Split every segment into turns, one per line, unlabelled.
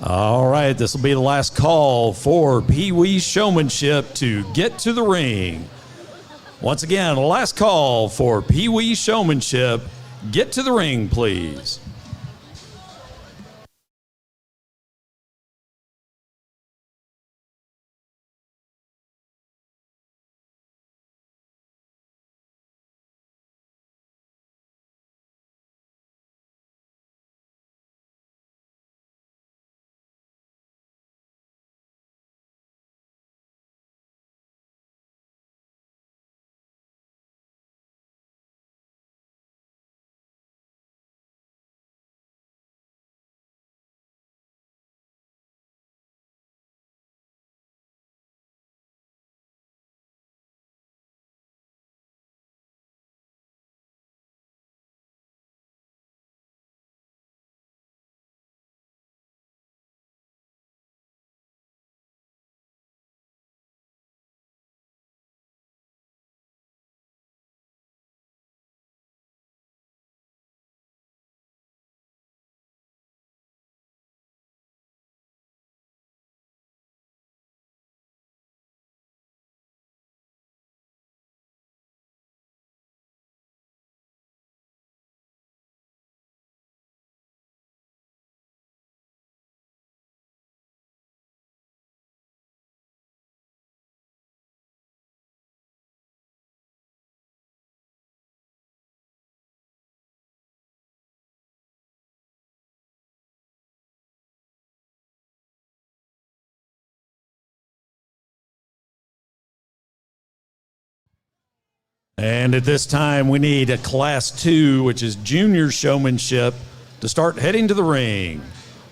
All right, this will be the last call for Pee Wee Showmanship to get to the ring. Once again, last call for Pee Wee Showmanship. Get to the ring, please. And at this time, we need a Class 2, which is Junior Showmanship, to start heading to the ring.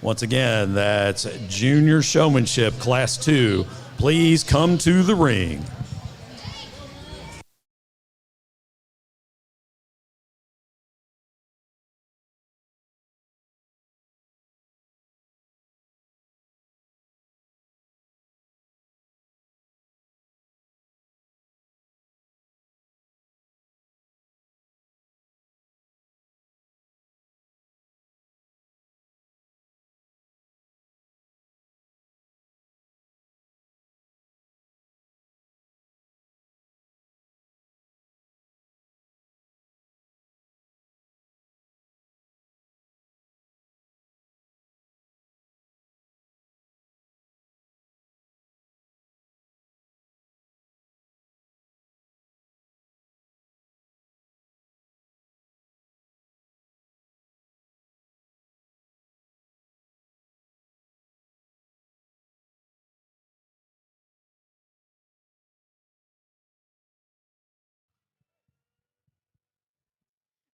Once again, that's Junior Showmanship, Class 2. Please come to the ring.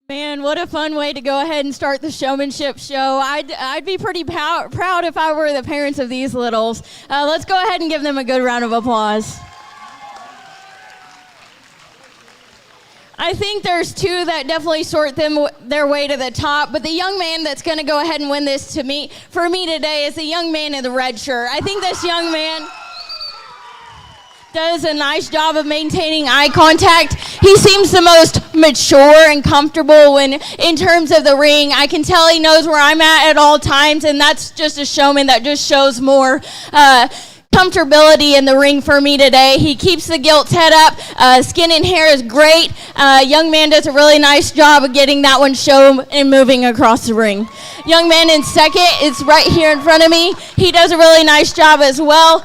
Man, what a fun way to go ahead and start the Showmanship show. I'd be pretty proud if I were the parents of these littles. Let's go ahead and give them a good round of applause. I think there's two that definitely sort their way to the top, but the young man that's going to go ahead and win this for me today is the young man in the red shirt. I think this young man does a nice job of maintaining eye contact. He seems the most mature and comfortable in terms of the ring. I can tell he knows where I'm at all times, and that's just a showman that just shows more comfortability in the ring for me today. He keeps the gilt's head up. Skin and hair is great. Young man does a really nice job of getting that one show and moving across the ring. Young man in second is right here in front of me. He does a really nice job as well.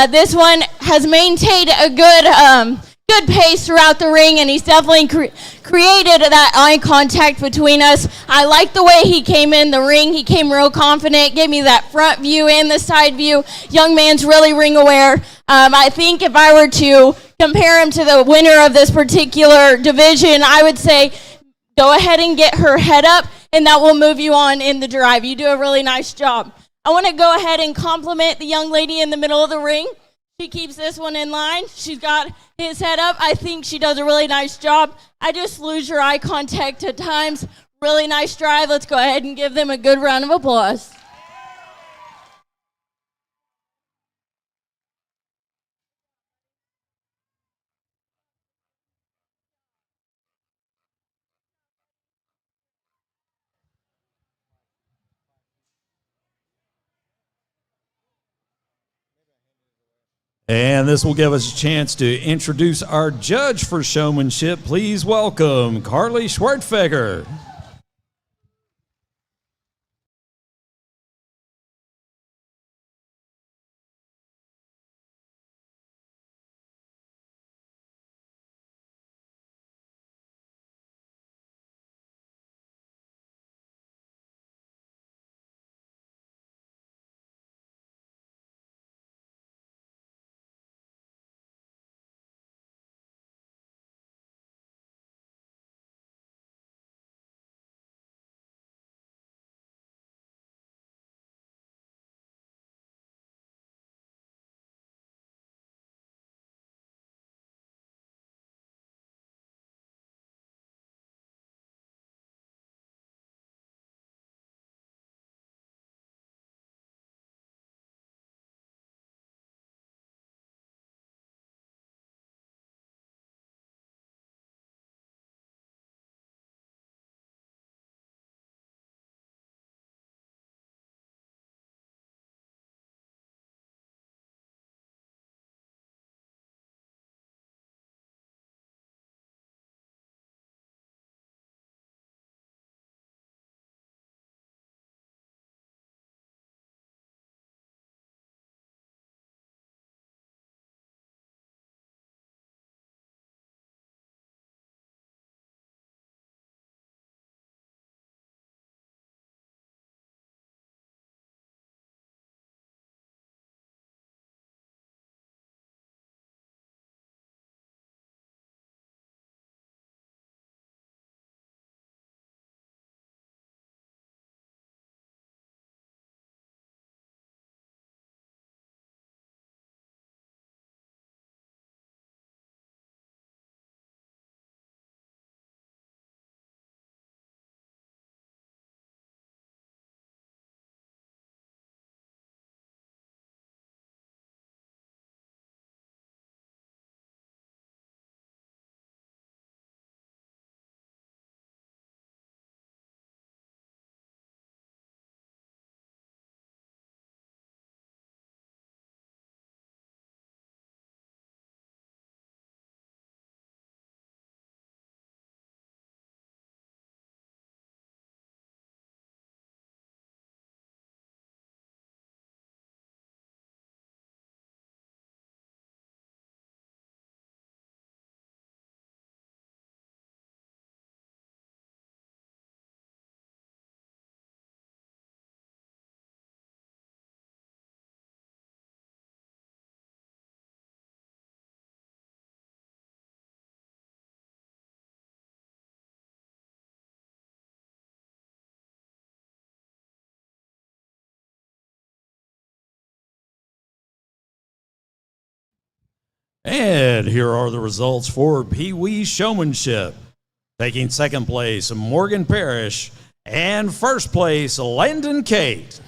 This one has maintained a good pace throughout the ring, and he's definitely created that eye contact between us. I like the way he came in the ring. He came real confident, gave me that front view and the side view. Young man's really ring aware. I think if I were to compare him to the winner of this particular division, I would say go ahead and get her head up, and that will move you on in the drive. You do a really nice job. I want to go ahead and compliment the young lady in the middle of the ring. She keeps this one in line. She's got his head up. I think she does a really nice job. I just lose your eye contact at times. Really nice drive. Let's go ahead and give them a good round of applause.
And this will give us a chance to introduce our judge for showmanship. Please welcome Carly Schwartfeger. And here are the results for Pee Wee Showmanship. Taking second place, Morgan Parrish, and first place, Landon Kate.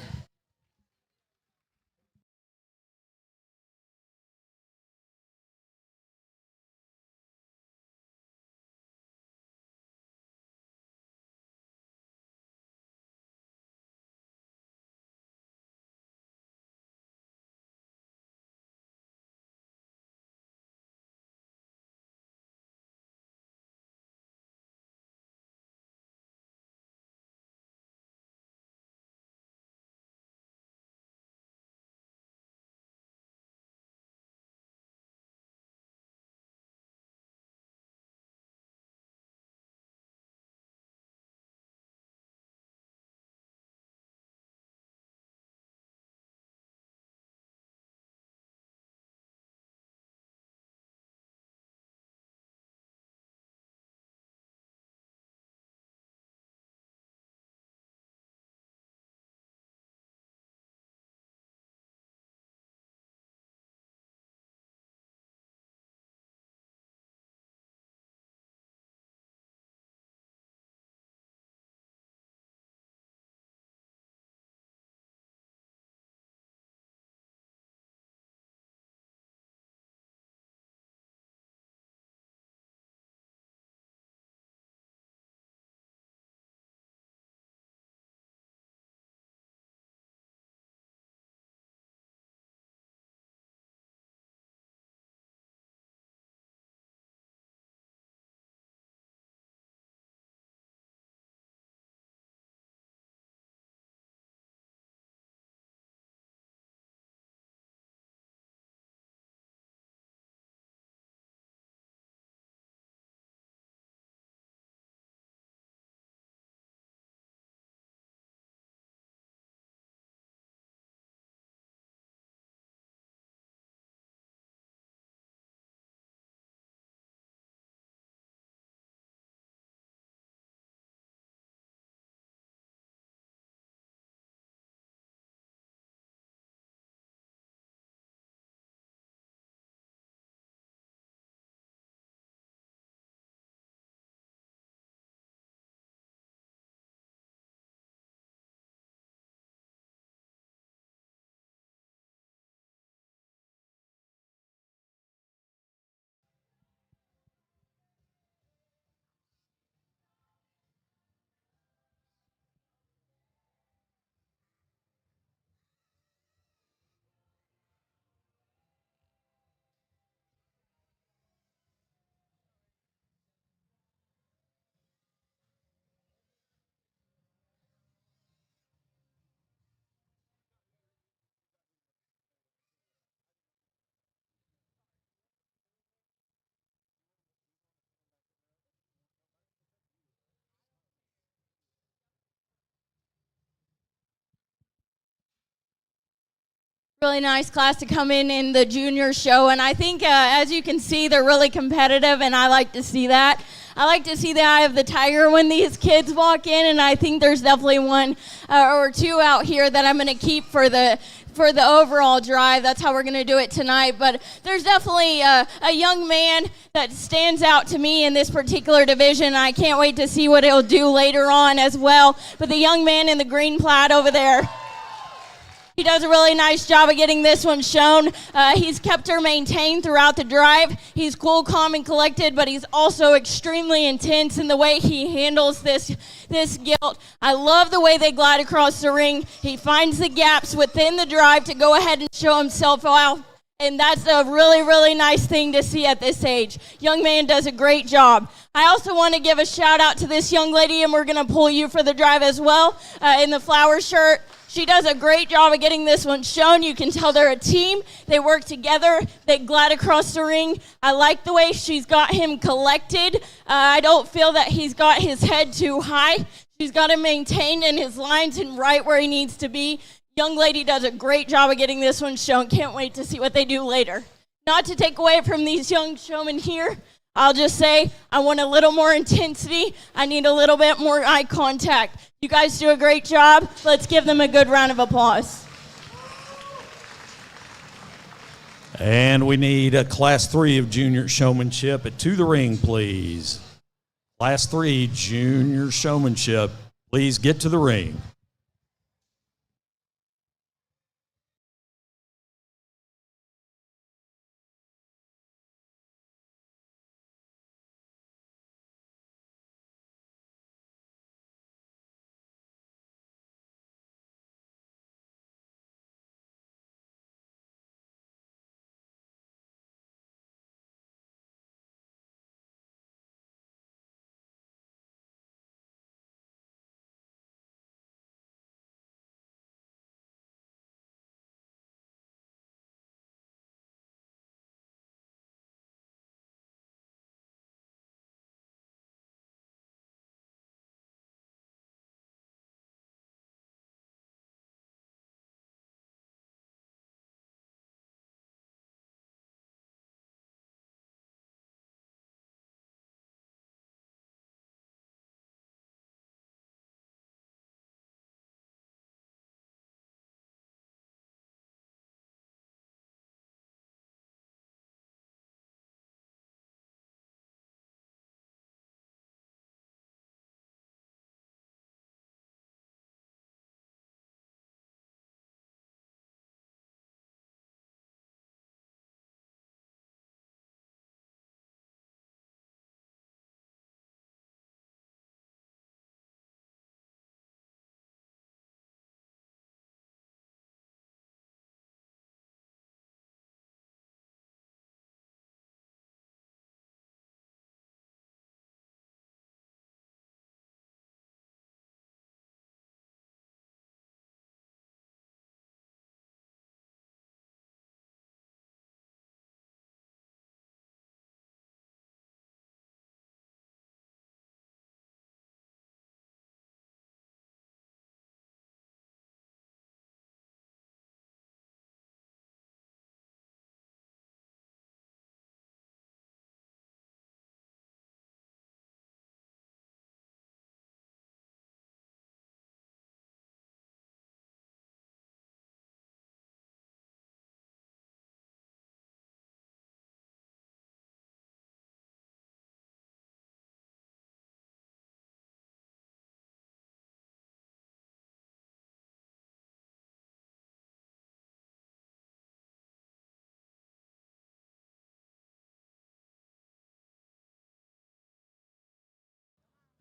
Really nice class to come in the junior show, and I think as you can see, they're really competitive, and I like to see that. I like to see the eye of the tiger when these kids walk in, and I think there's definitely one or two out here that I'm going to keep for the overall drive. That's how we're going to do it tonight. But there's definitely a young man that stands out to me in this particular division. I can't wait to see what he'll do later on as well. But the young man in the green plaid over there, he does a really nice job of getting this one shown. He's kept her maintained throughout the drive. He's cool, calm, and collected, but he's also extremely intense in the way he handles this gilt. I love the way they glide across the ring. He finds the gaps within the drive to go ahead and show himself off. And that's a really, really nice thing to see at this age. Young man does a great job. I also want to give a shout out to this young lady, and we're going to pull you for the drive as well, in the flower shirt. She does a great job of getting this one shown. You can tell they're a team. They work together. They glide across the ring. I like the way she's got him collected. I don't feel that he's got his head too high. She's got him maintained in his lines and right where he needs to be. Young lady does a great job of getting this one shown. Can't wait to see what they do later. Not to take away from these young showmen here, I'll just say I want a little more intensity. I need a little bit more eye contact. You guys do a great job. Let's give them a good round of applause.
And we need a Class 3 of junior showmanship to the ring, please. Class 3 junior showmanship, please get to the ring.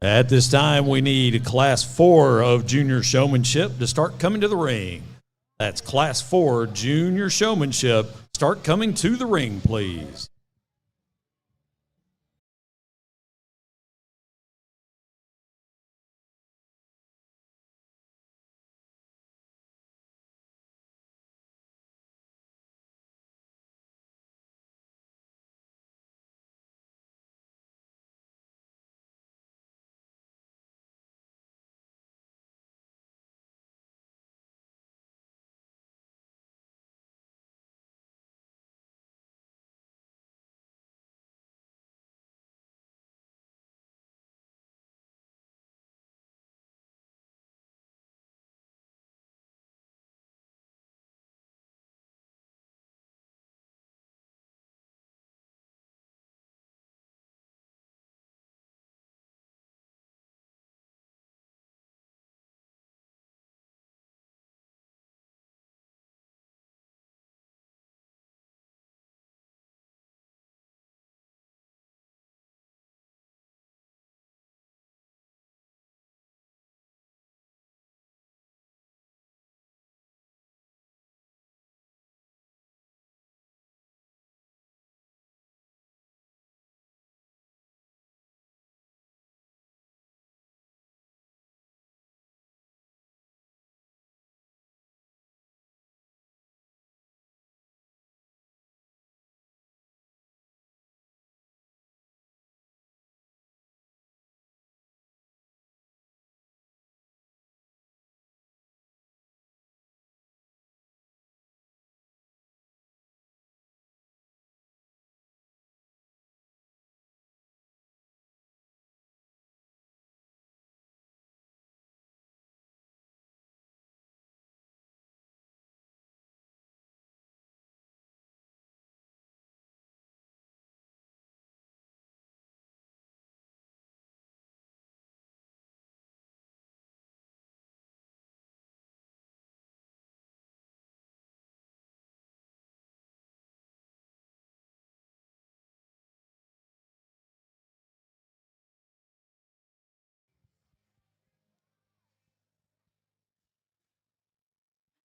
At this time, we need Class 4 of junior showmanship to start coming to the ring. That's Class 4 junior showmanship. Start coming to the ring, please.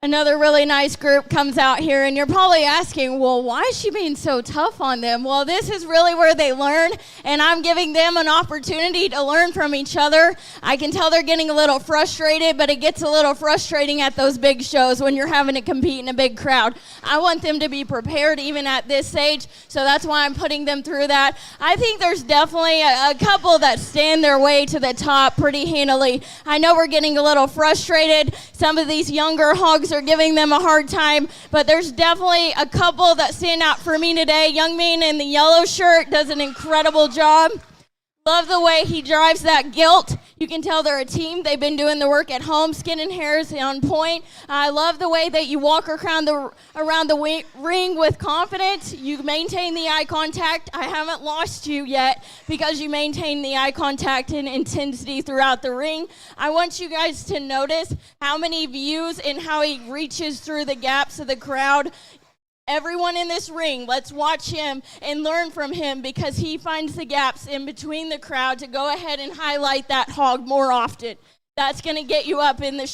Another really nice group comes out here, and you're probably asking, well, why is she being so tough on them? Well, this is really where they learn, and I'm giving them an opportunity to learn from each other. I can tell they're getting a little frustrated, but it gets a little frustrating at those big shows when you're having to compete in a big crowd. I want them to be prepared even at this age, so that's why I'm putting them through that. I think there's definitely a couple that stand their way to the top pretty handily. I know we're getting a little frustrated. Some of these younger hogs are giving them a hard time, but there's definitely a couple that stand out for me today. Young man in the yellow shirt does an incredible job. Love the way he drives that gilt. You can tell they're a team. They've been doing the work at home. Skin and hair is on point. I love the way that you walk around the ring with confidence. You maintain the eye contact. I haven't lost you yet because you maintain the eye contact and intensity throughout the ring. I want you guys to notice how many views and how he reaches through the gaps of the crowd. Everyone in this ring, let's watch him and learn from him because he finds the gaps in between the crowd to go ahead and highlight that hog more often. That's going to get you up in the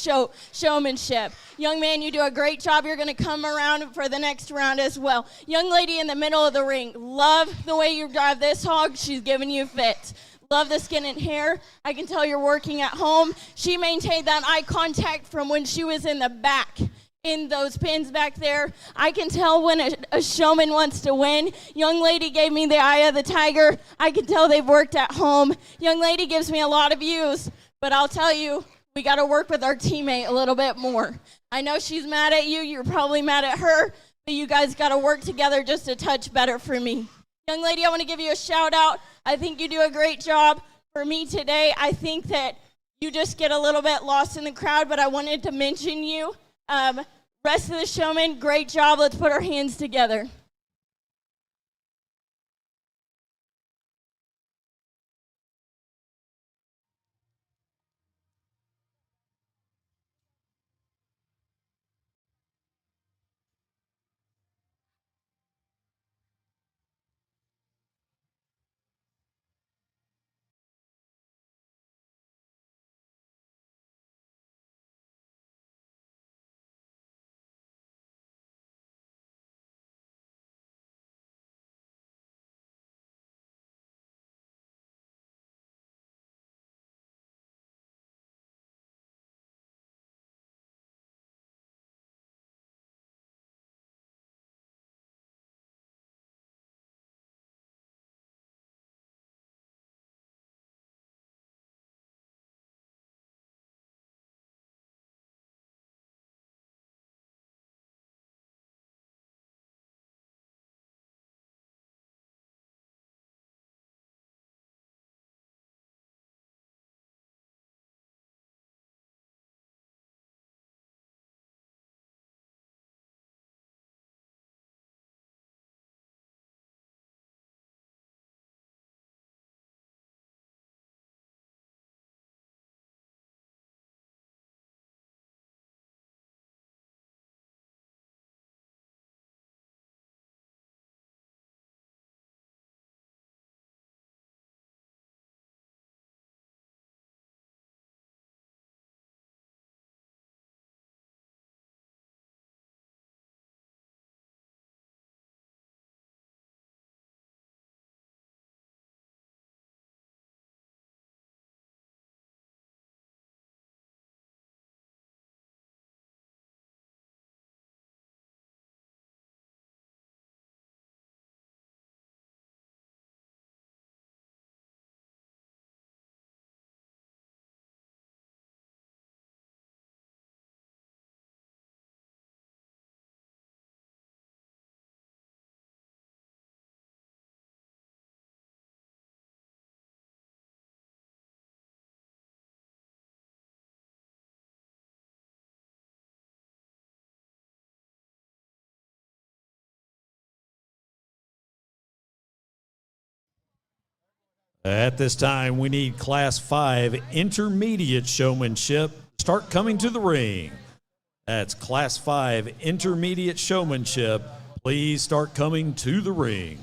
showmanship. Young man, you do a great job. You're going to come around for the next round as well. Young lady in the middle of the ring, love the way you drive this hog. She's giving you fits. Love the skin and hair. I can tell you're working at home. She maintained that eye contact from when she was in the back. In those pins back there, I can tell when a showman wants to win. Young lady gave me the eye of the tiger. I can tell they've worked at home. Young lady gives me a lot of views, but I'll tell you, we got to work with our teammate a little bit more. I know she's mad at you. You're probably mad at her, but you guys got to work together just a touch better for me. Young lady, I want to give you a shout out. I think you do a great job for me today. I think that you just get a little bit lost in the crowd, but I wanted to mention you. Rest of the showmen, great job. Let's put our hands together.
At this time, we need Class 5 Intermediate Showmanship. Start coming to the ring. That's Class 5 Intermediate Showmanship. Please start coming to the ring.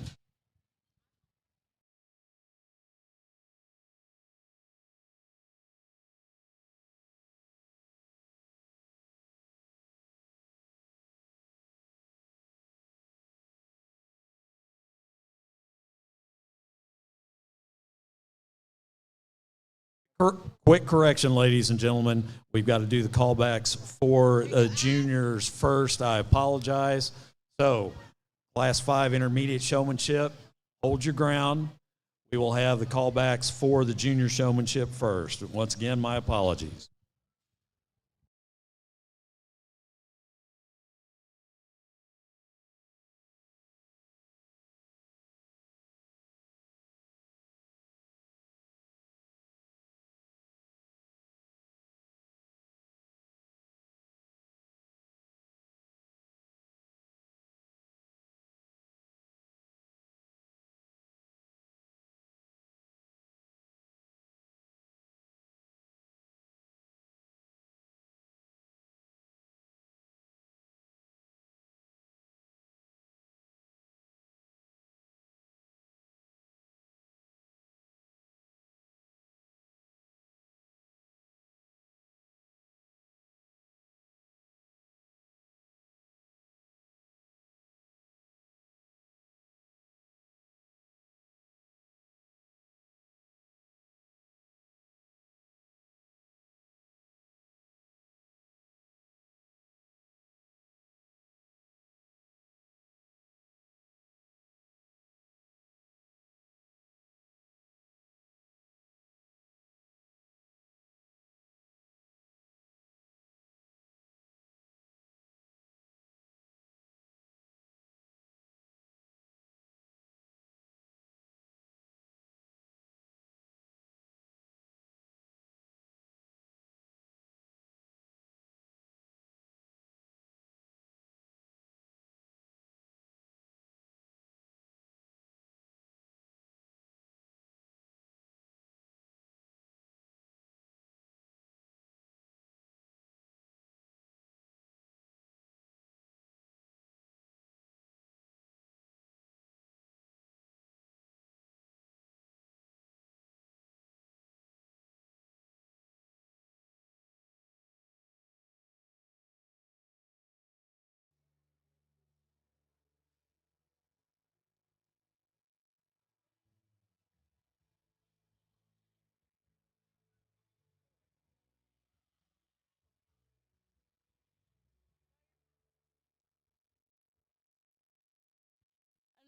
Quick correction, ladies and gentlemen. We've got to do the callbacks for juniors first. I apologize. So, Class 5 intermediate showmanship, hold your ground. We will have the callbacks for the junior showmanship first. Once again, my apologies.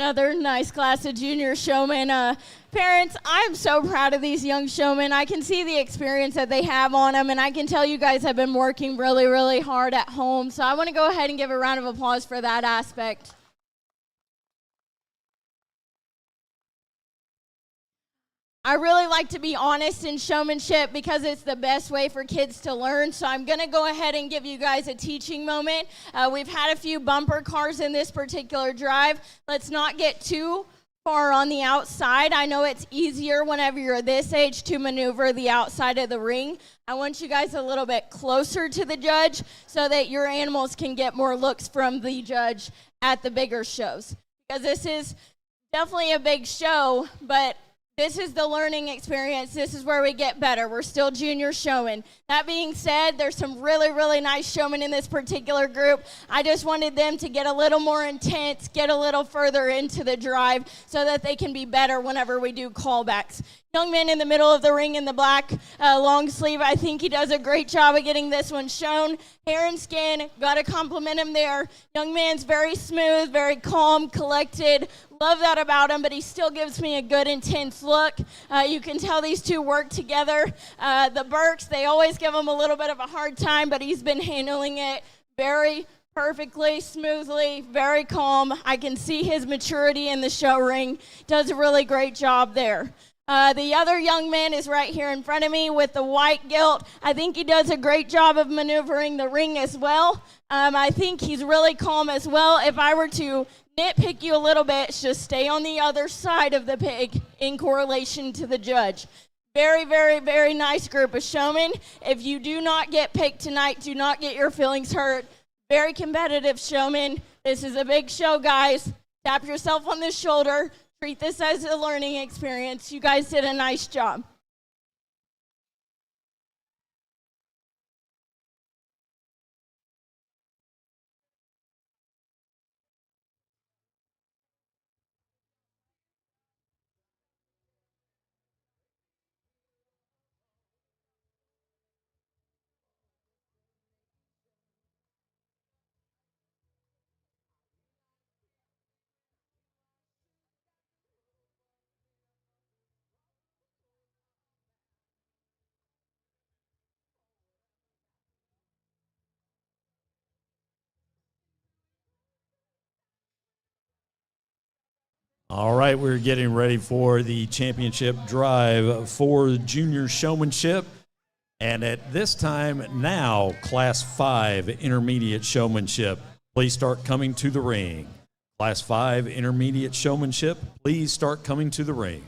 Another nice class of junior showmen. Parents, I'm so proud of these young showmen. I can see the experience that they have on them, and I can tell you guys have been working really, really hard at home. So I want to go ahead and give a round of applause for that aspect. I really like to be honest in showmanship because it's the best way for kids to learn. So I'm going to go ahead and give you guys a teaching moment. We've had a few bumper cars in this particular drive. Let's not get too far on the outside. I know it's easier whenever you're this age to maneuver the outside of the ring. I want you guys a little bit closer to the judge so that your animals can get more looks from the judge at the bigger shows. Because this is definitely a big show, but this is the learning experience. This is where we get better. We're still junior showmen. That being said, there's some really, really nice showmen in this particular group. I just wanted them to get a little more intense, get a little further into the drive so that they can be better whenever we do callbacks. Young man in the middle of the ring in the black long sleeve, I think he does a great job of getting this one shown. Hair and skin, got to compliment him there. Young man's very smooth, very calm, collected. Love that about him, but he still gives me a good, intense look. You can tell these two work together. The Burks, they always give him a little bit of a hard time, but he's been handling it very perfectly, smoothly, very calm. I can see his maturity in the show ring. Does a really great job there. The other young man is right here in front of me with the white gilt. I think he does a great job of maneuvering the ring as well. I think he's really calm as well. If I were to nitpick you a little bit, just stay on the other side of the pig in correlation to the judge. Very, very, very nice group of showmen. If you do not get picked tonight, do not get your feelings hurt. Very competitive showmen. This is a big show, guys. Tap yourself on the shoulder. Treat this as a learning experience. You guys did a nice job.
All right, we're getting ready for the championship drive for junior showmanship. And at this time now, Class 5 intermediate showmanship, please start coming to the ring. Class 5 intermediate showmanship, please start coming to the ring.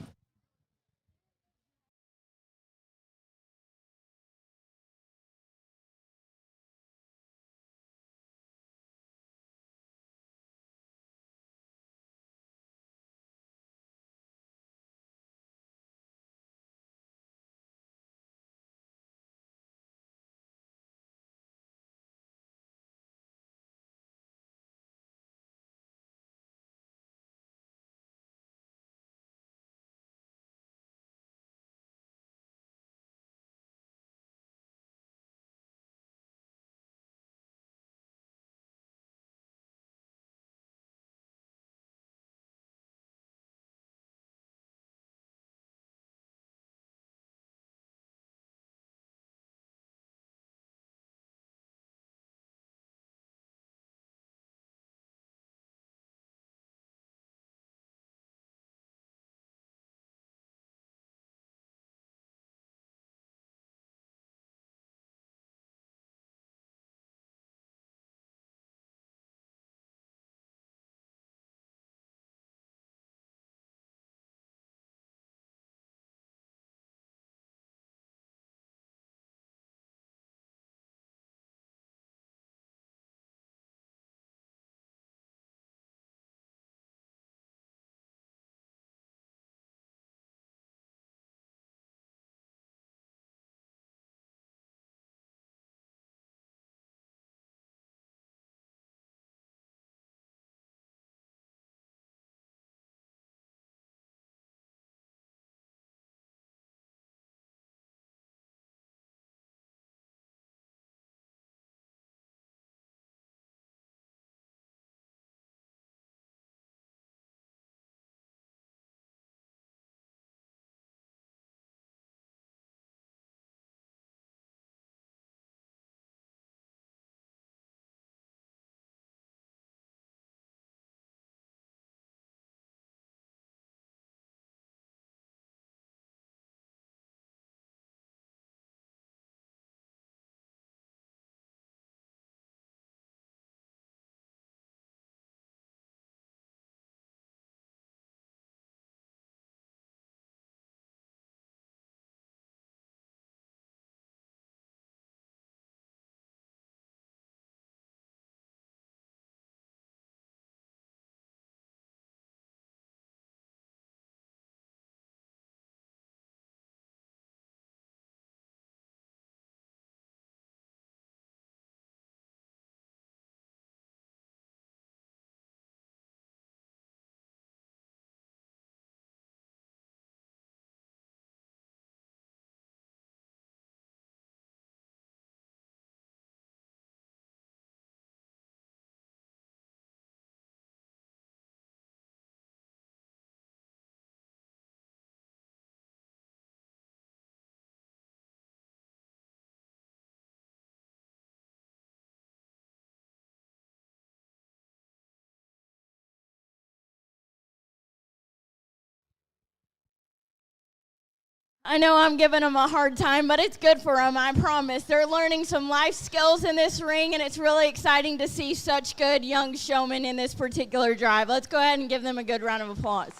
I know I'm giving them a hard time, but it's good for them, I promise. They're learning some life skills in this ring, and it's really exciting to see such good young showmen in this particular drive. Let's go ahead and give them a good round of applause.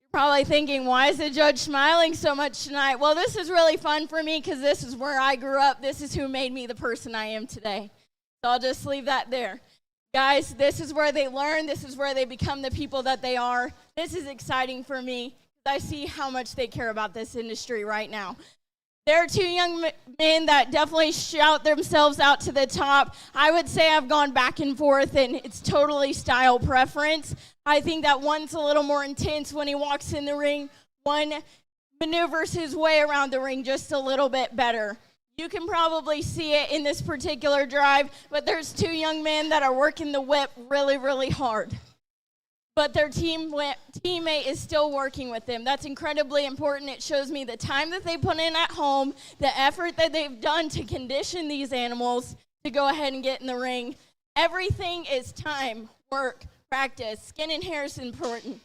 You're probably thinking, why is the judge smiling so much tonight? Well, this is really fun for me because this is where I grew up. This is who made me the person I am today. So I'll just leave that there. Guys, this is where they learn. This is where they become the people that they are. This is exciting for me because I see how much they care about this industry right now. There are two young men that definitely shout themselves out to the top. I would say I've gone back and forth, and it's totally style preference. I think that one's a little more intense when he walks in the ring. One maneuvers his way around the ring just a little bit better. You can probably see it in this particular drive, but there's two young men that are working the whip really, really hard. But their teammate is still working with them. That's incredibly important. It shows me the time that they put in at home, the effort that they've done to condition these animals to go ahead and get in the ring. Everything is time, work, practice. Skin and hair is important.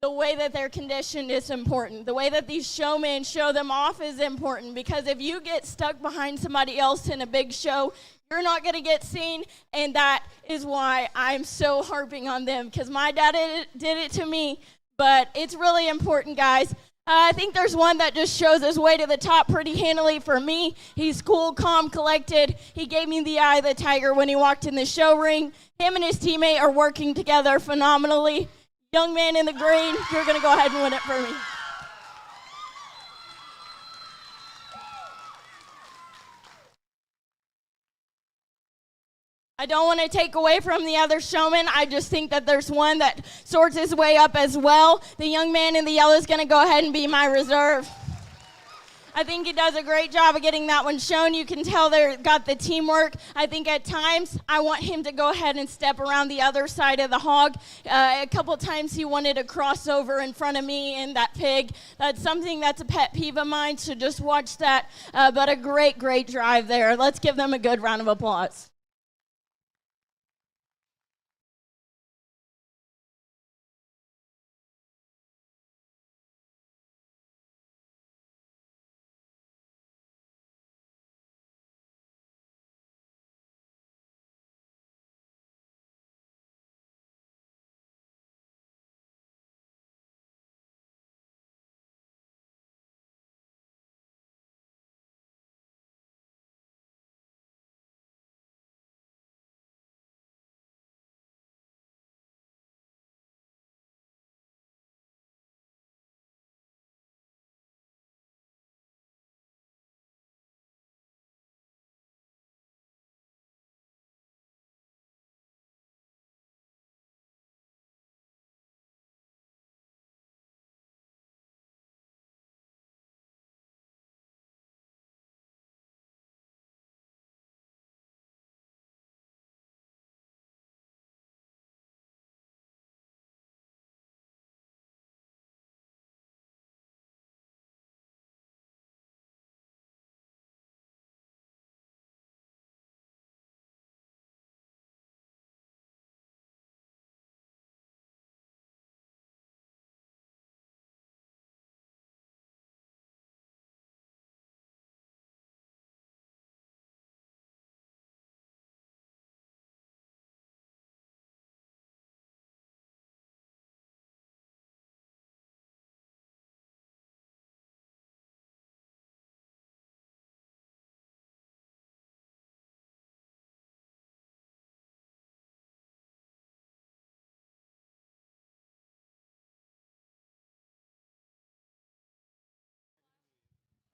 The way that they're conditioned is important. The way that these showmen show them off is important, because if you get stuck behind somebody else in a big show, you're not going to get seen, and that is why I'm so harping on them, because my dad did it to me, but it's really important, guys. I think there's one that just shows his way to the top pretty handily for me. He's cool, calm, collected. He gave me the eye of the tiger when he walked in the show ring. Him and his teammate are working together phenomenally. Young man in the green, you're going to go ahead and win it for me. I don't want to take away from the other showman. I just think that there's one that sorts his way up as well. The young man in the yellow is going to go ahead and be my reserve. I think he does a great job of getting that one shown. You can tell they've got the teamwork. I think at times I want him to go ahead and step around the other side of the hog. A couple times he wanted to cross over in front of me and that pig. That's something that's a pet peeve of mine, so just watch that. But a great, great drive there. Let's give them a good round of applause.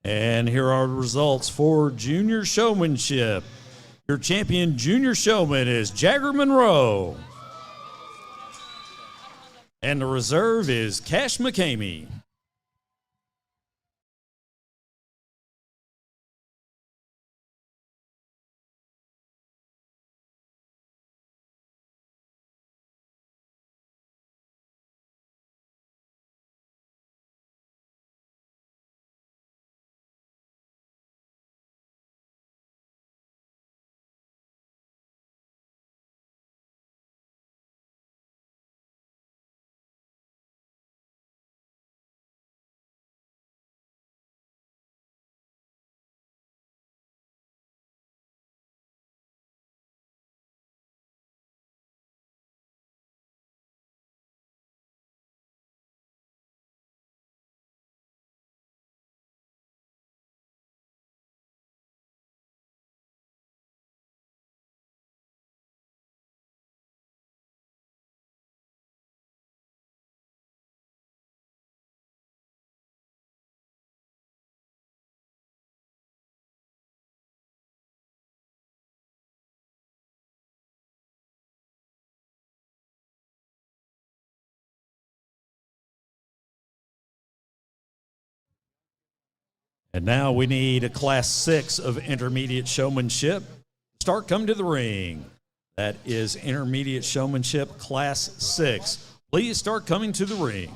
And here are the results for junior showmanship. Your champion junior showman is Jagger Monroe. And the reserve is Cash McCamey. And now we need a class 6 of intermediate showmanship. Start come to the ring. That is intermediate showmanship class 6. Please start coming to the ring.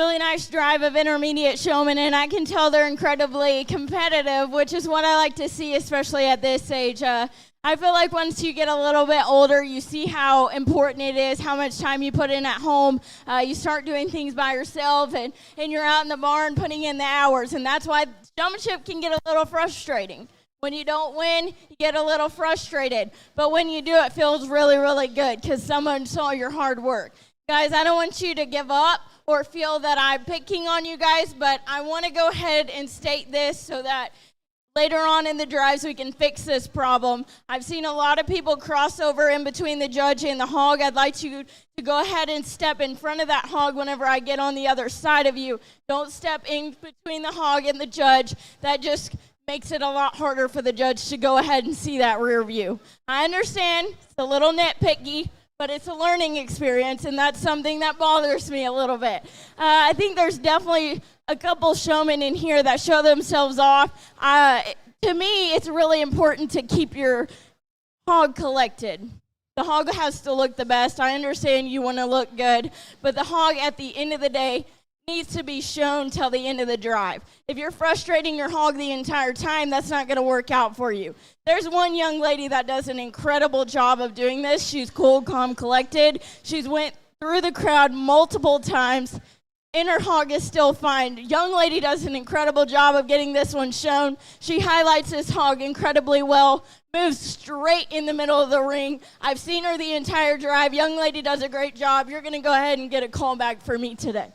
really nice drive of intermediate showmen, and I can tell they're incredibly competitive, which is what I like to see, especially at this age. I feel like once you get a little bit older, you see how important it is, how much time you put in at home. You start doing things by yourself, and you're out in the barn putting in the hours, and that's why showmanship can get a little frustrating. When you don't win, you get a little frustrated. But when you do, it feels really, really good because someone saw your hard work. Guys, I don't want you to give up or feel that I'm picking on you guys, but I want to go ahead and state this so that later on in the drives we can fix this problem. I've seen a lot of people cross over in between the judge and the hog. I'd like you to go ahead and step in front of that hog whenever I get on the other side of you. Don't step in between the hog and the judge. That just makes it a lot harder for the judge to go ahead and see that rear view. I understand it's a little nitpicky, but it's a learning experience, and that's something that bothers me a little bit. I think there's definitely a couple showmen in here that show themselves off. To me, it's really important to keep your hog collected. The hog has to look the best. I understand you want to look good, but the hog at the end of the day needs to be shown till the end of the drive. If you're frustrating your hog the entire time, that's not going to work out for you. There's one young lady that does an incredible job of doing this. She's cool, calm, collected. She's went through the crowd multiple times, and her hog is still fine. Young lady does an incredible job of getting this one shown. She highlights this hog incredibly well, moves straight in the middle of the ring. I've seen her the entire drive. Young lady does a great job. You're going to go ahead and get a call back for me today.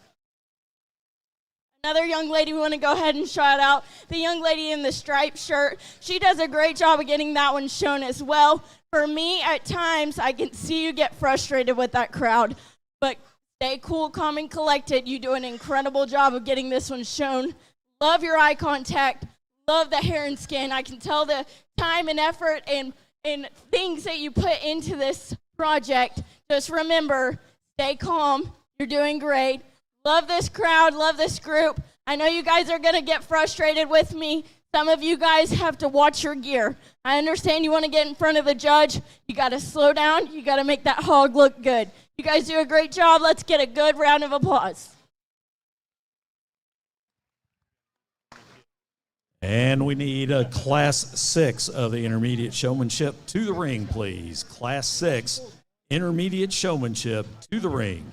Another young lady we want to go ahead and shout out, the young lady in the striped shirt. She does a great job of getting that one shown as well. For me, at times, I can see you get frustrated with that crowd, but stay cool, calm, and collected. You do an incredible job of getting this one shown. Love your eye contact. Love the hair and skin. I can tell the time and effort and things that you put into this project. Just remember, stay calm. You're doing great. Love this crowd, love this group. I know you guys are going to get frustrated with me. Some of you guys have to watch your gear. I understand you want to get in front of the judge. You got to slow down. You got to make that hog look good. You guys do a great job. Let's get a good round of applause.
And we need a Class 6 of the intermediate showmanship to the ring, please. Class 6, intermediate showmanship to the ring.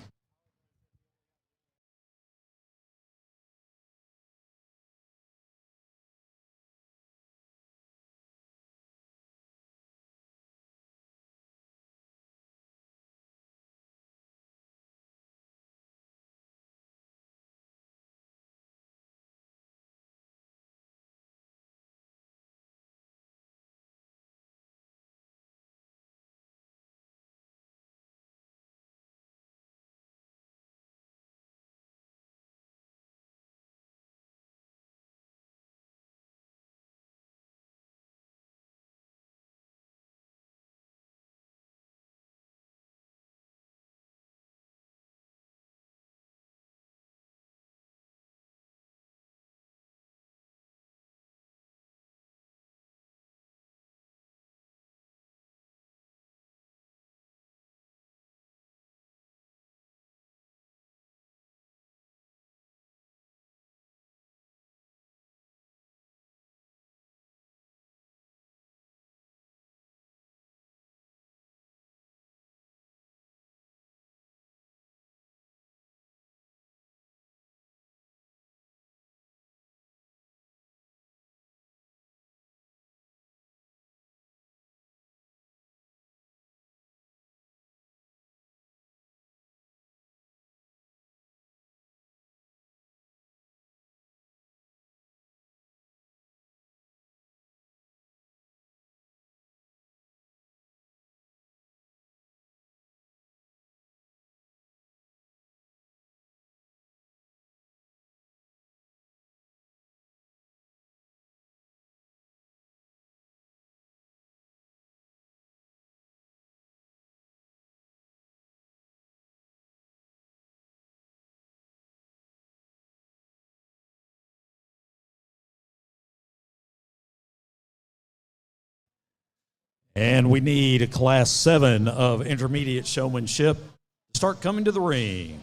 And we need a Class 7 of intermediate showmanship to start coming to the ring.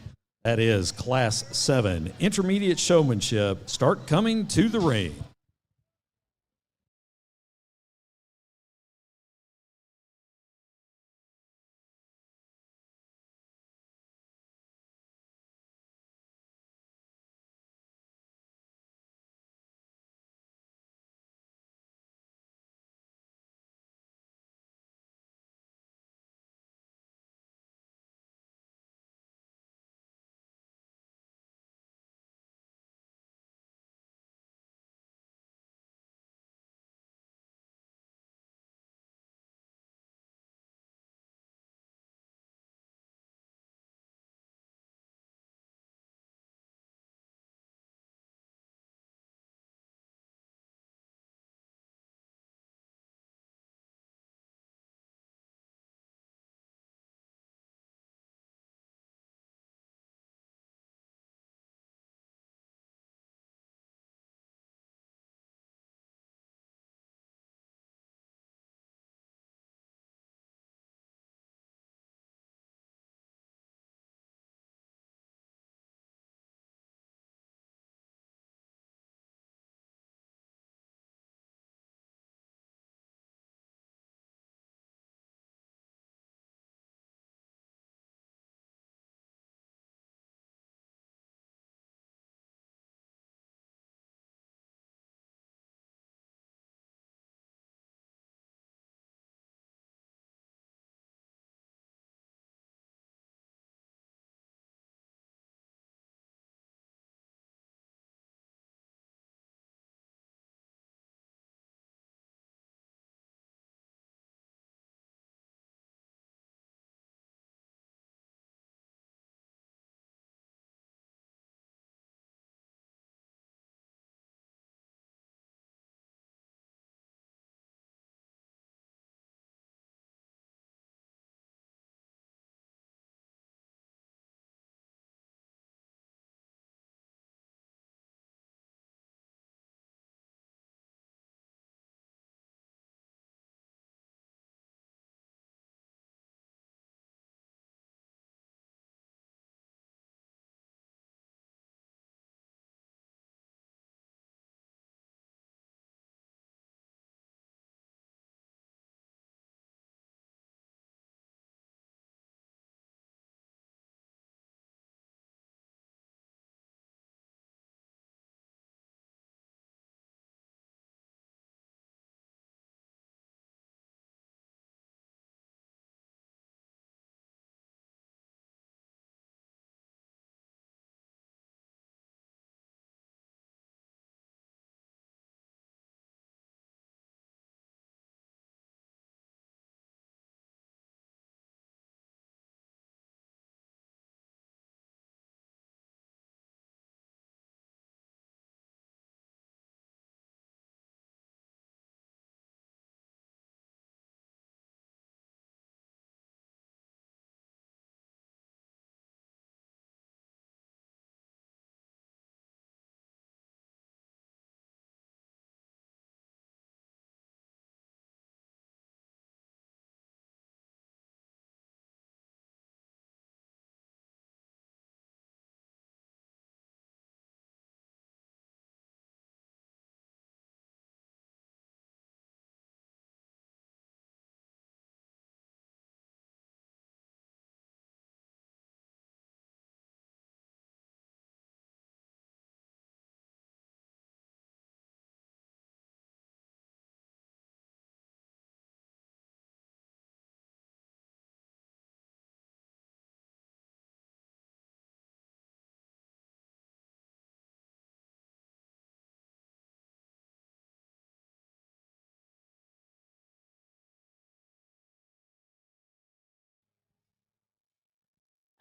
That is Class 7 Intermediate Showmanship. Start coming to the ring.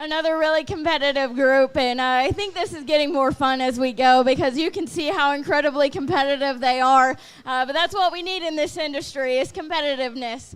Another really competitive group, and I think this is getting more fun as we go because you can see how incredibly competitive they are. But that's what we need in this industry is competitiveness.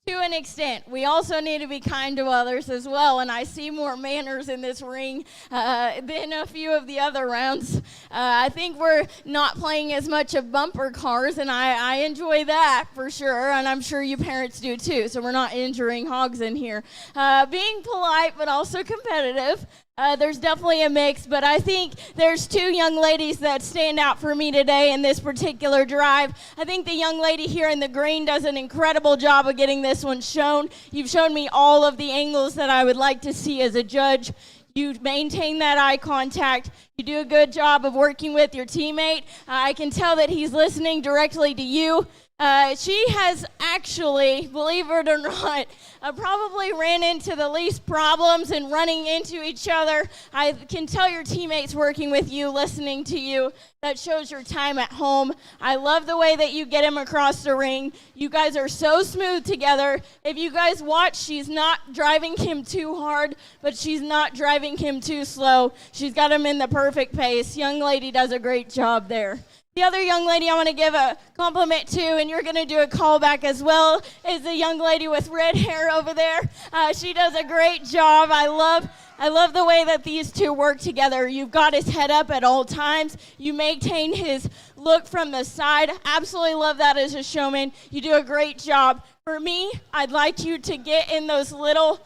To an extent, we also need to be kind to others as well, and I see more manners in this ring than a few of the other rounds. I think we're not playing as much of bumper cars, and I enjoy that for sure, and I'm sure you parents do too, so we're not injuring hogs in here. Being polite but also competitive. There's definitely a mix, but I think there's two young ladies that stand out for me today in this particular drive. I think the young lady here in the green does an incredible job of getting this one shown. You've shown me all of the angles that I would like to see as a judge. You maintain that eye contact. You do a good job of working with your teammate. I can tell that he's listening directly to you. She has actually, believe it or not, probably ran into the least problems in running into each other. I can tell your teammates working with you, listening to you. That shows your time at home. I love the way that you get him across the ring. You guys are so smooth together. If you guys watch, she's not driving him too hard, but she's not driving him too slow. She's got him in the perfect pace. Young lady does a great job there. The other young lady I want to give a compliment to, and you're going to do a callback as well, is the young lady with red hair over there. She does a great job. I love the way that these two work together. You've got his head up at all times. You maintain his look from the side. Absolutely love that as a showman. You do a great job. For me, I'd like you to get in those little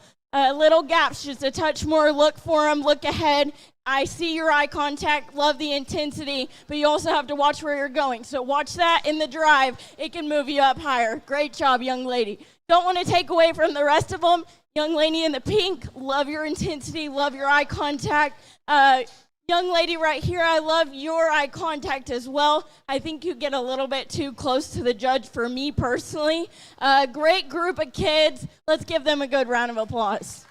gaps, just a touch more. Look for them, look ahead. I see your eye contact, love the intensity, but you also have to watch where you're going. So watch that in the drive. It can move you up higher. Great job, young lady. Don't want to take away from the rest of them. Young lady in the pink, love your intensity, love your eye contact. Young lady right here, I love your eye contact as well. I think you get a little bit too close to the judge for me personally. Great group of kids. Let's give them a good round of applause.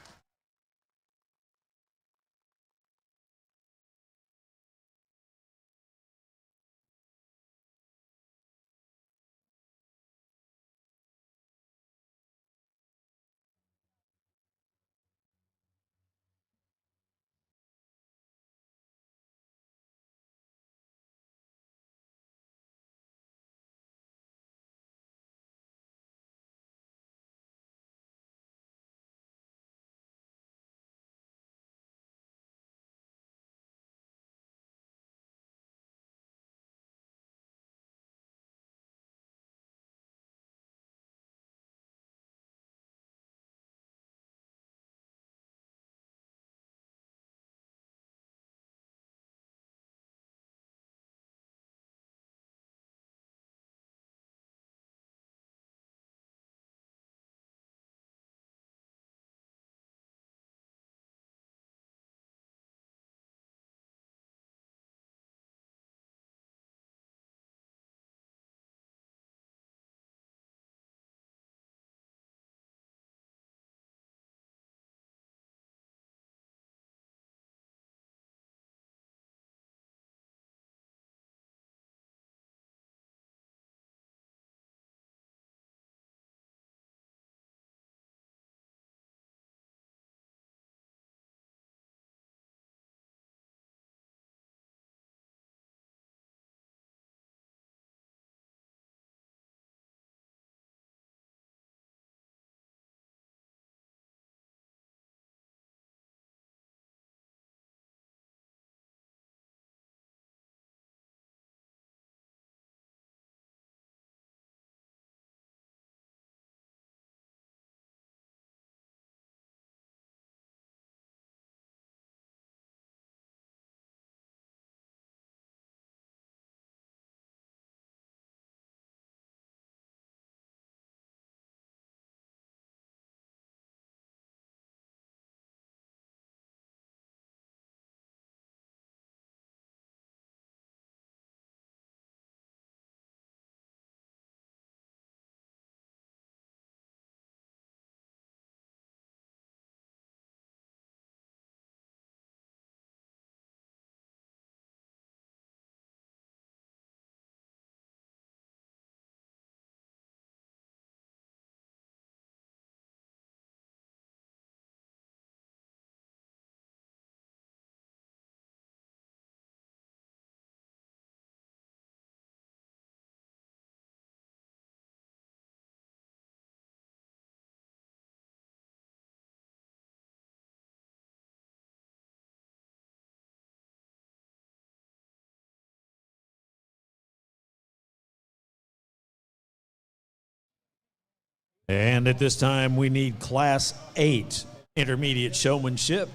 And at this time, we need Class 8 Intermediate Showmanship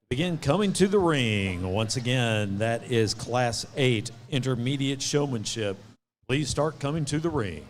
Begin coming to the ring. Once again, that is Class 8 Intermediate Showmanship. Please start coming to the ring.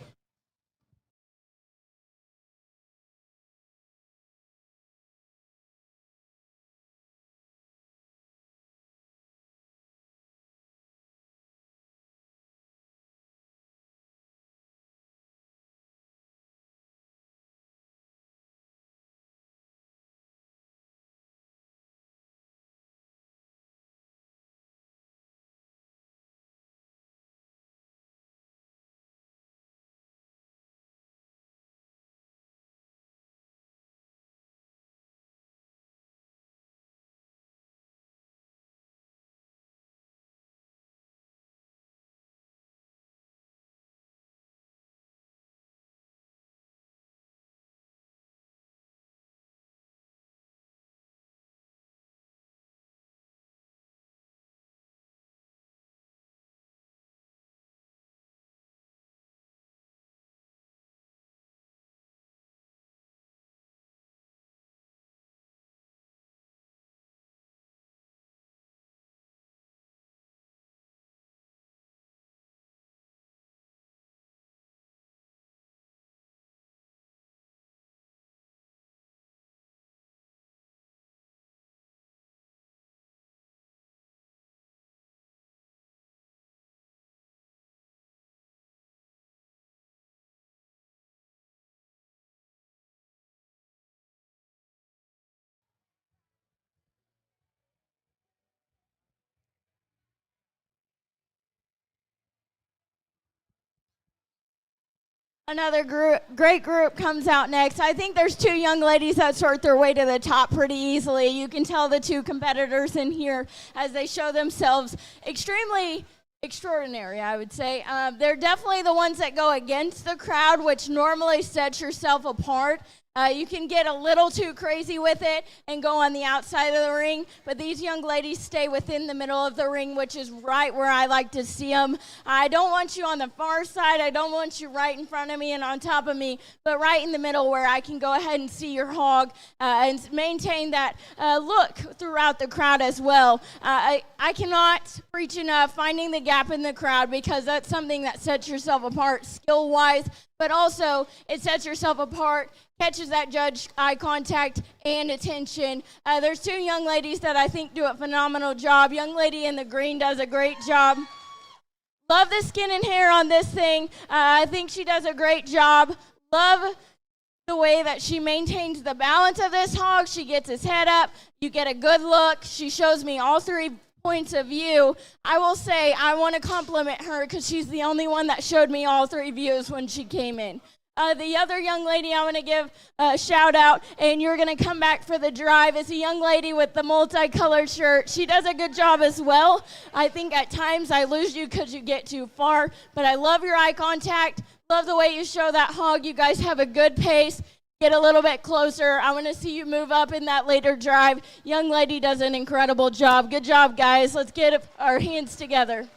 Another great group comes out next. I think there's two young ladies that sort their way to the top pretty easily. You can tell the two competitors in here as they show themselves extremely extraordinary, I would say. They're definitely the ones that go against the crowd, which normally sets yourself apart. You can get a little too crazy with it and go on the outside of the ring, but these young ladies stay within the middle of the ring, which is right where I like to see them. I don't want you on the far side. I don't want you right in front of me and on top of me, but right in the middle where I can go ahead and see your hog and maintain that look throughout the crowd as well. I cannot preach enough finding the gap in the crowd, because that's something that sets yourself apart skill-wise, but also it sets yourself apart, catches that judge eye contact and attention. There's two young ladies that I think do a phenomenal job. Young lady in the green does a great job. Love the skin and hair on this thing. I think she does a great job. Love the way that she maintains the balance of this hog. She gets his head up. You get a good look. She shows me all three points of view. I will say I want to compliment her because she's the only one that showed me all three views when she came in. The other young lady I want to give a shout out, and you're going to come back for the drive, is a young lady with the multicolored shirt. She does a good job as well. I think at times I lose you because you get too far, but I love your eye contact. Love the way you show that hog. You guys have a good pace. Get a little bit closer. I want to see you move up in that later drive. Young lady does an incredible job. Good job, guys. Let's get our hands together.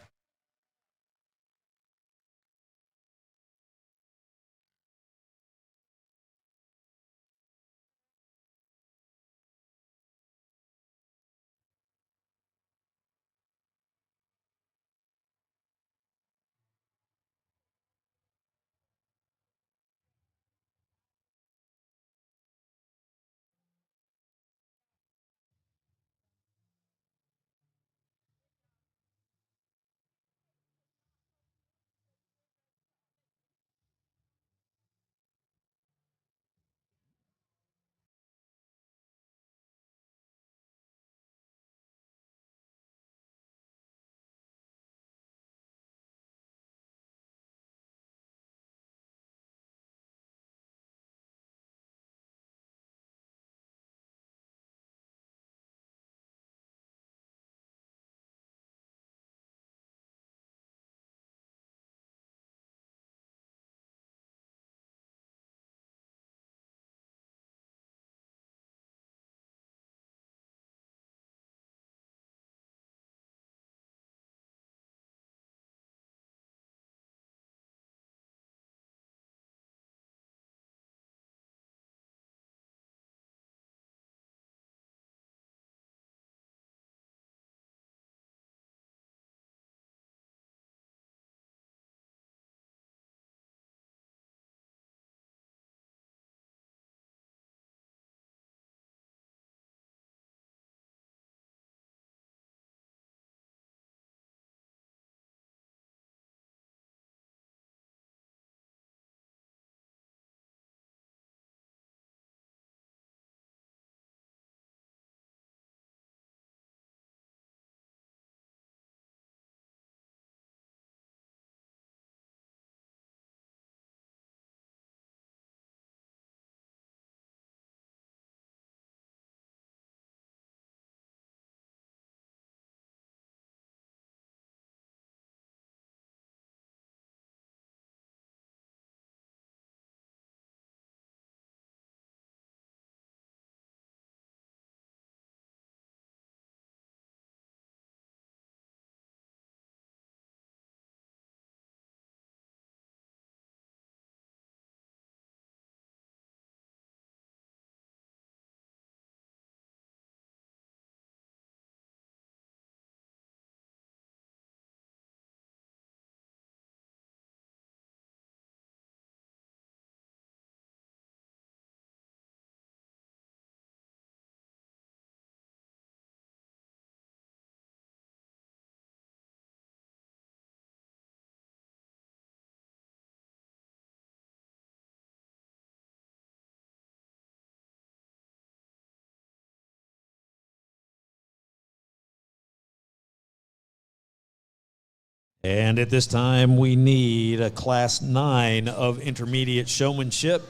And at this time, we need a Class 9 of Intermediate Showmanship to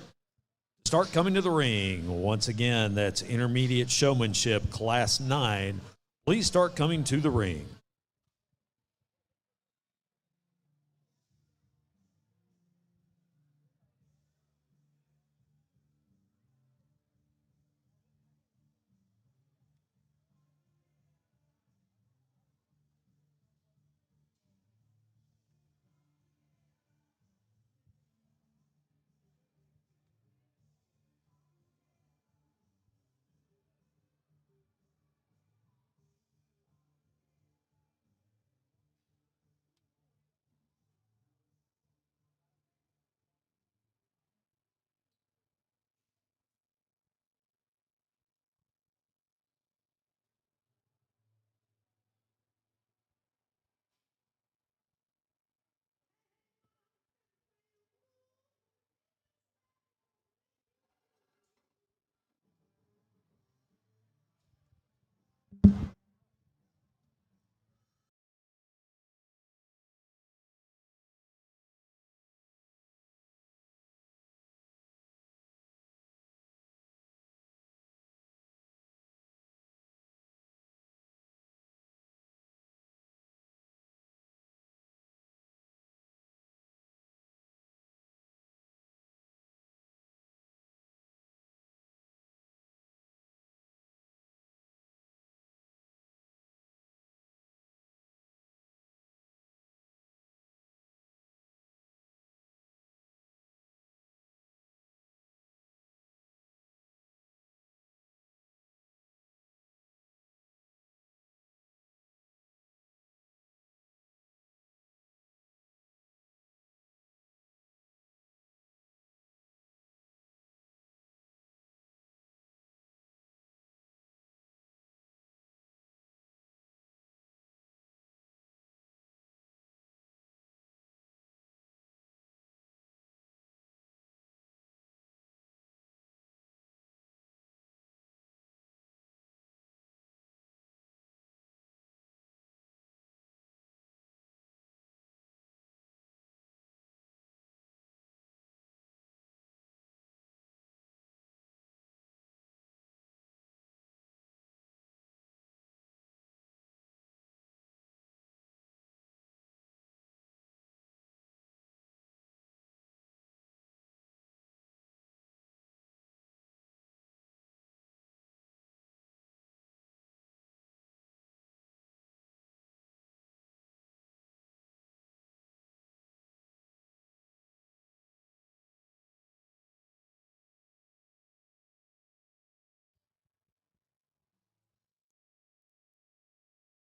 start coming to the ring. Once again, that's Intermediate Showmanship, Class 9. Please start coming to the ring.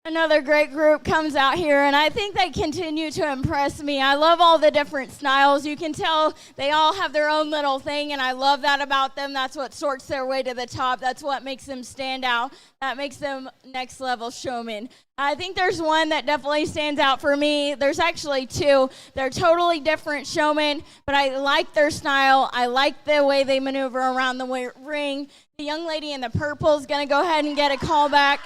Another great group comes out here, and I think they continue to impress me. I love all the different styles. You can tell they all have their own little thing, and I love that about them. That's what sorts their way to the top. That's what makes them stand out. That makes them next level showmen. I think there's one that definitely stands out for me. There's actually two. They're totally different showmen, but I like their style. I like the way they maneuver around the ring. The young lady in the purple is going to go ahead and get a call back.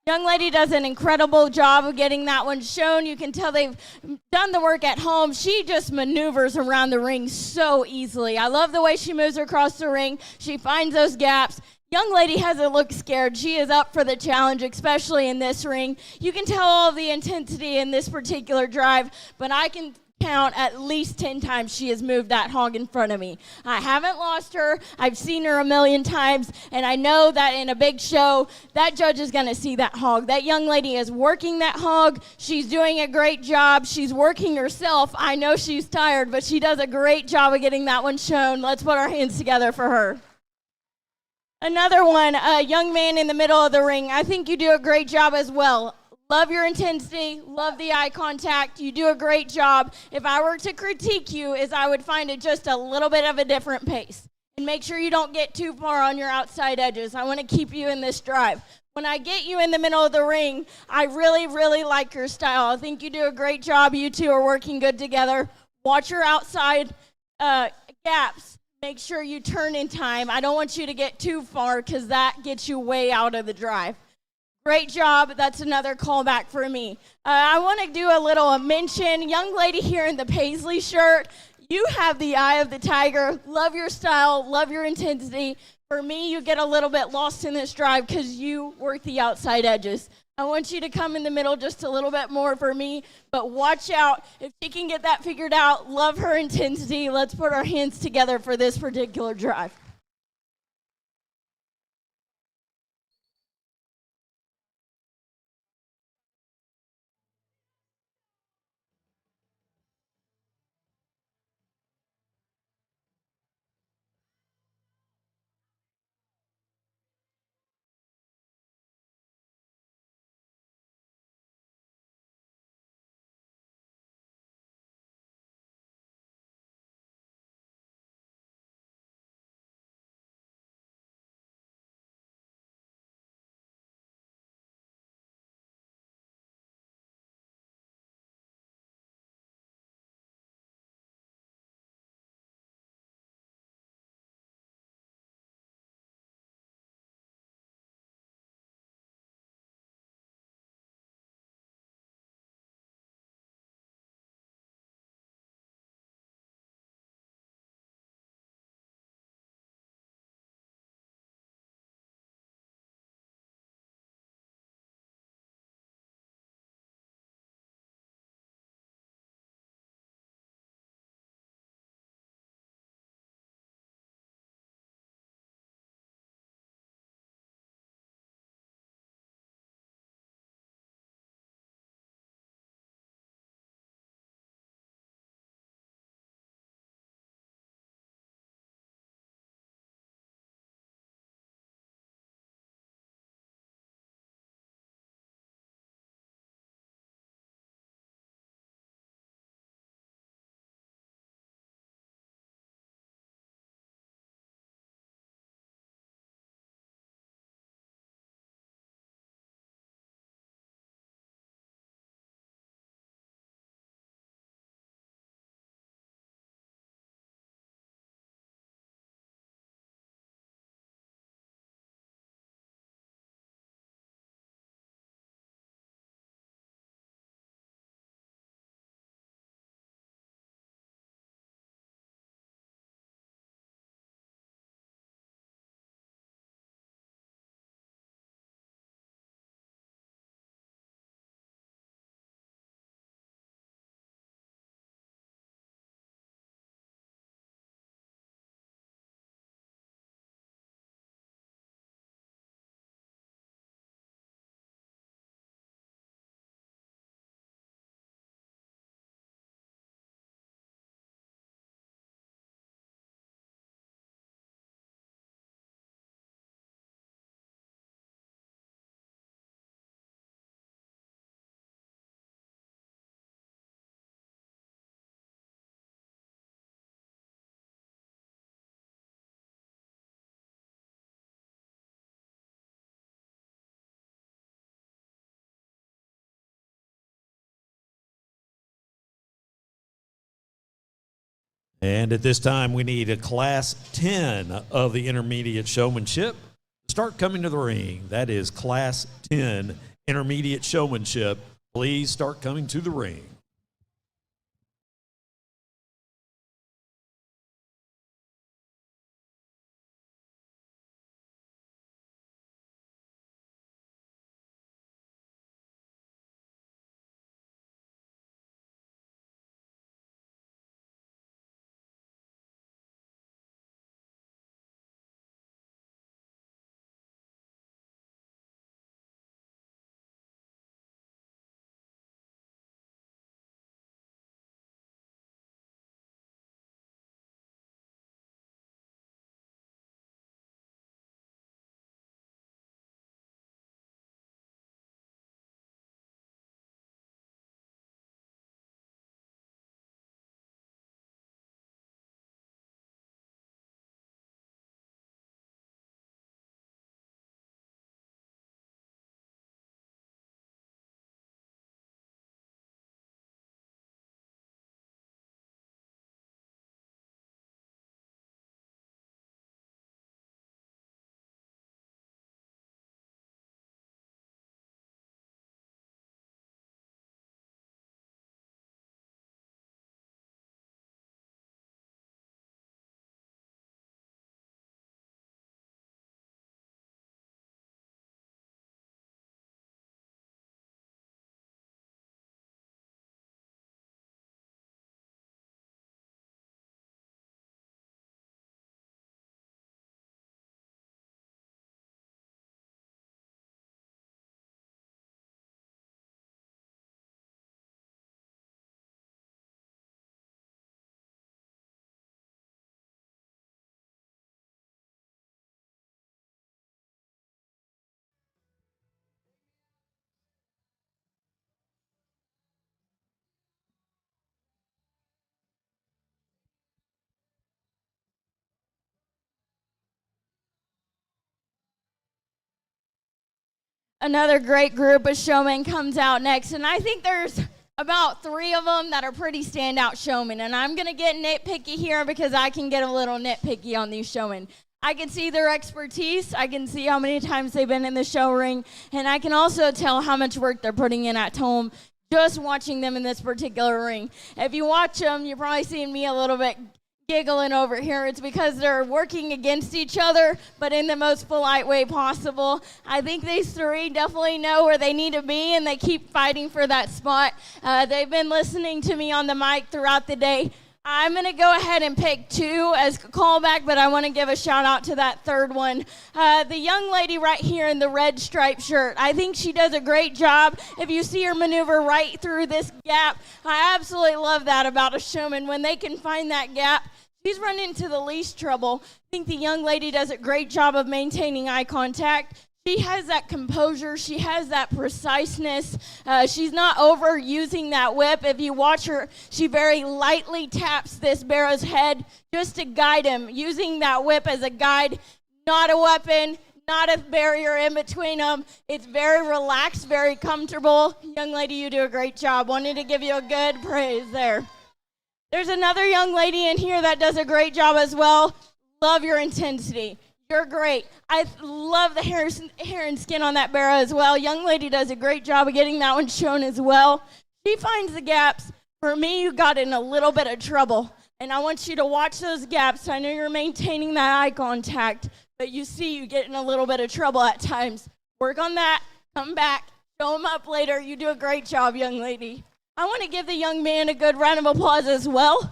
Young lady does an incredible job of getting that one shown. You can tell they've done the work at home. She just maneuvers around the ring so easily. I love the way she moves across the ring. She finds those gaps. Young lady hasn't looked scared. She is up for the challenge, especially in this ring. You can tell all the intensity in this particular drive, but I can count at least 10 times she has moved that hog in front of me. I haven't lost her. I've seen her a million times, and I know that in a big show, that judge is going to see that hog. That young lady is working that hog. She's doing a great job. She's working herself. I know she's tired, but she does a great job of getting that one shown. Let's put our hands together for her. Another one, a young man in the middle of the ring. I think you do a great job as well. Love your intensity, love the eye contact. You do a great job. If I were to critique you, is I would find it just a little bit of a different pace. And make sure you don't get too far on your outside edges. I want to keep you in this drive. When I get you in the middle of the ring, I really, really like your style. I think you do a great job. You two are working good together. Watch your outside gaps. Make sure you turn in time. I don't want you to get too far because that gets you way out of the drive. Great job. That's another callback for me. I want to do a little mention. Young lady here in the Paisley shirt, you have the eye of the tiger. Love your style, love your intensity. For me, you get a little bit lost in this drive because you work the outside edges. I want you to come in the middle just a little bit more for me, but watch out. If she can get that figured out, love her intensity. Let's put our hands together for this particular drive.
And at this time, we need a Class 10 of the Intermediate Showmanship to start coming to the ring. That is Class 10 Intermediate Showmanship. Please start coming to the ring.
Another great group of showmen comes out next, and I think there's about three of them that are pretty standout showmen. And I'm going to get nitpicky here because I can get a little nitpicky on these showmen. I can see their expertise. I can see how many times they've been in the show ring, and I can also tell how much work they're putting in at home just watching them in this particular ring. If you watch them, you're probably seeing me a little bit giggling over here. It's because they're working against each other, but in the most polite way possible. I think these three definitely know where they need to be, and they keep fighting for that spot. They've been listening to me on the mic throughout the day. I'm going to go ahead and pick two as a callback, but I want to give a shout out to that third one. The young lady right here in the red striped shirt. I think she does a great job. If you see her maneuver right through this gap, I absolutely love that about a showman. When they can find that gap, she's run into the least trouble. I think the young lady does a great job of maintaining eye contact. She has that composure. She has that preciseness. She's not overusing that whip. If you watch her, she very lightly taps this barrow's head just to guide him, using that whip as a guide, not a weapon, not a barrier in between them. It's very relaxed, very comfortable. Young lady, you do a great job. Wanted to give you a good praise there. There's another young lady in here that does a great job as well. Love your intensity. You're great. I love the hair and skin on that barrow as well. Young lady does a great job of getting that one shown as well. She finds the gaps. For me, you got in a little bit of trouble. And I want you to watch those gaps. I know you're maintaining that eye contact, but you see you get in a little bit of trouble at times. Work on that. Come back. Show them up later. You do a great job, young lady. I want to give the young man a good round of applause as well.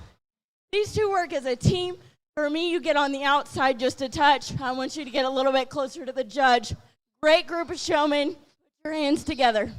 These two work as a team. For me, you get on the outside just a touch. I want you to get a little bit closer to the judge. Great group of showmen. Put your hands together.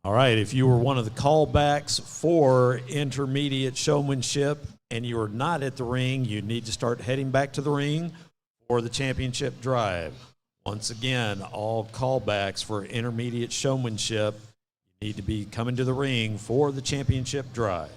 All right, if you were one of the callbacks for intermediate showmanship and you are not at the ring, you need to start heading back to the ring for the championship drive. Once again, all callbacks for intermediate showmanship, you need to be coming to the ring for the championship drive.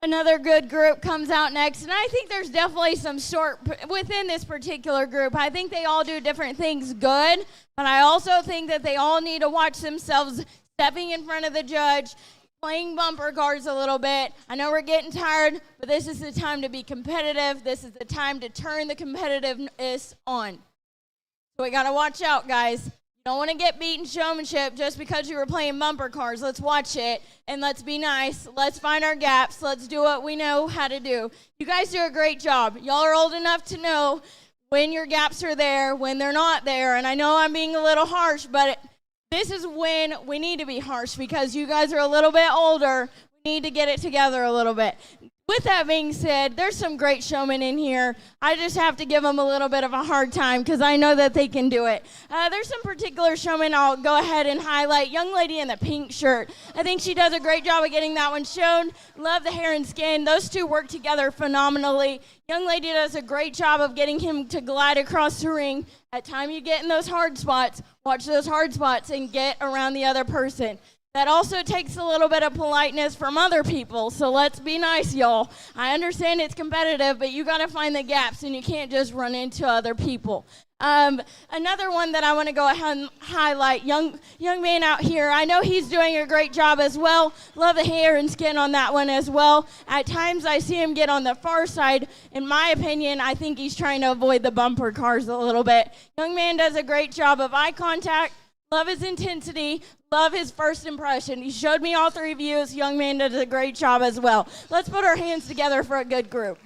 Another good group comes out next, and I think there's definitely some sort within this particular group. I think they all do different things good, but I also think that they all need to watch themselves stepping in front of the judge, playing bumper cars a little bit. I know we're getting tired, but this is the time to be competitive. This is the time to turn the competitiveness on. So we got to watch out, guys. Don't want to get beaten showmanship just because you were playing bumper cars. Let's watch it, and let's be nice. Let's find our gaps. Let's do what we know how to do. You guys do a great job. Y'all are old enough to know when your gaps are there, when they're not there. And I know I'm being a little harsh, but this is when we need to be harsh because you guys are a little bit older. We need to get it together a little bit. With that being said, there's some great showmen in here. I just have to give them a little bit of a hard time because I know that they can do it. There's some particular showmen I'll go ahead and highlight. Young lady in the pink shirt. I think she does a great job of getting that one shown. Love the hair and skin. Those two work together phenomenally. Young lady does a great job of getting him to glide across the ring. At time you get in those hard spots, watch those hard spots and get around the other person. That also takes a little bit of politeness from other people, so let's be nice, y'all. I understand it's competitive, but you got to find the gaps, and you can't just run into other people. Another one that I want to go ahead and highlight, young man out here. I know he's doing a great job as well. Love the hair and skin on that one as well. At times I see him get on the far side. In my opinion, I think he's trying to avoid the bumper cars a little bit. Young man does a great job of eye contact. Love his intensity. Love his first impression. He showed me all three views. Young man does a great job as well. Let's put our hands together for a good group.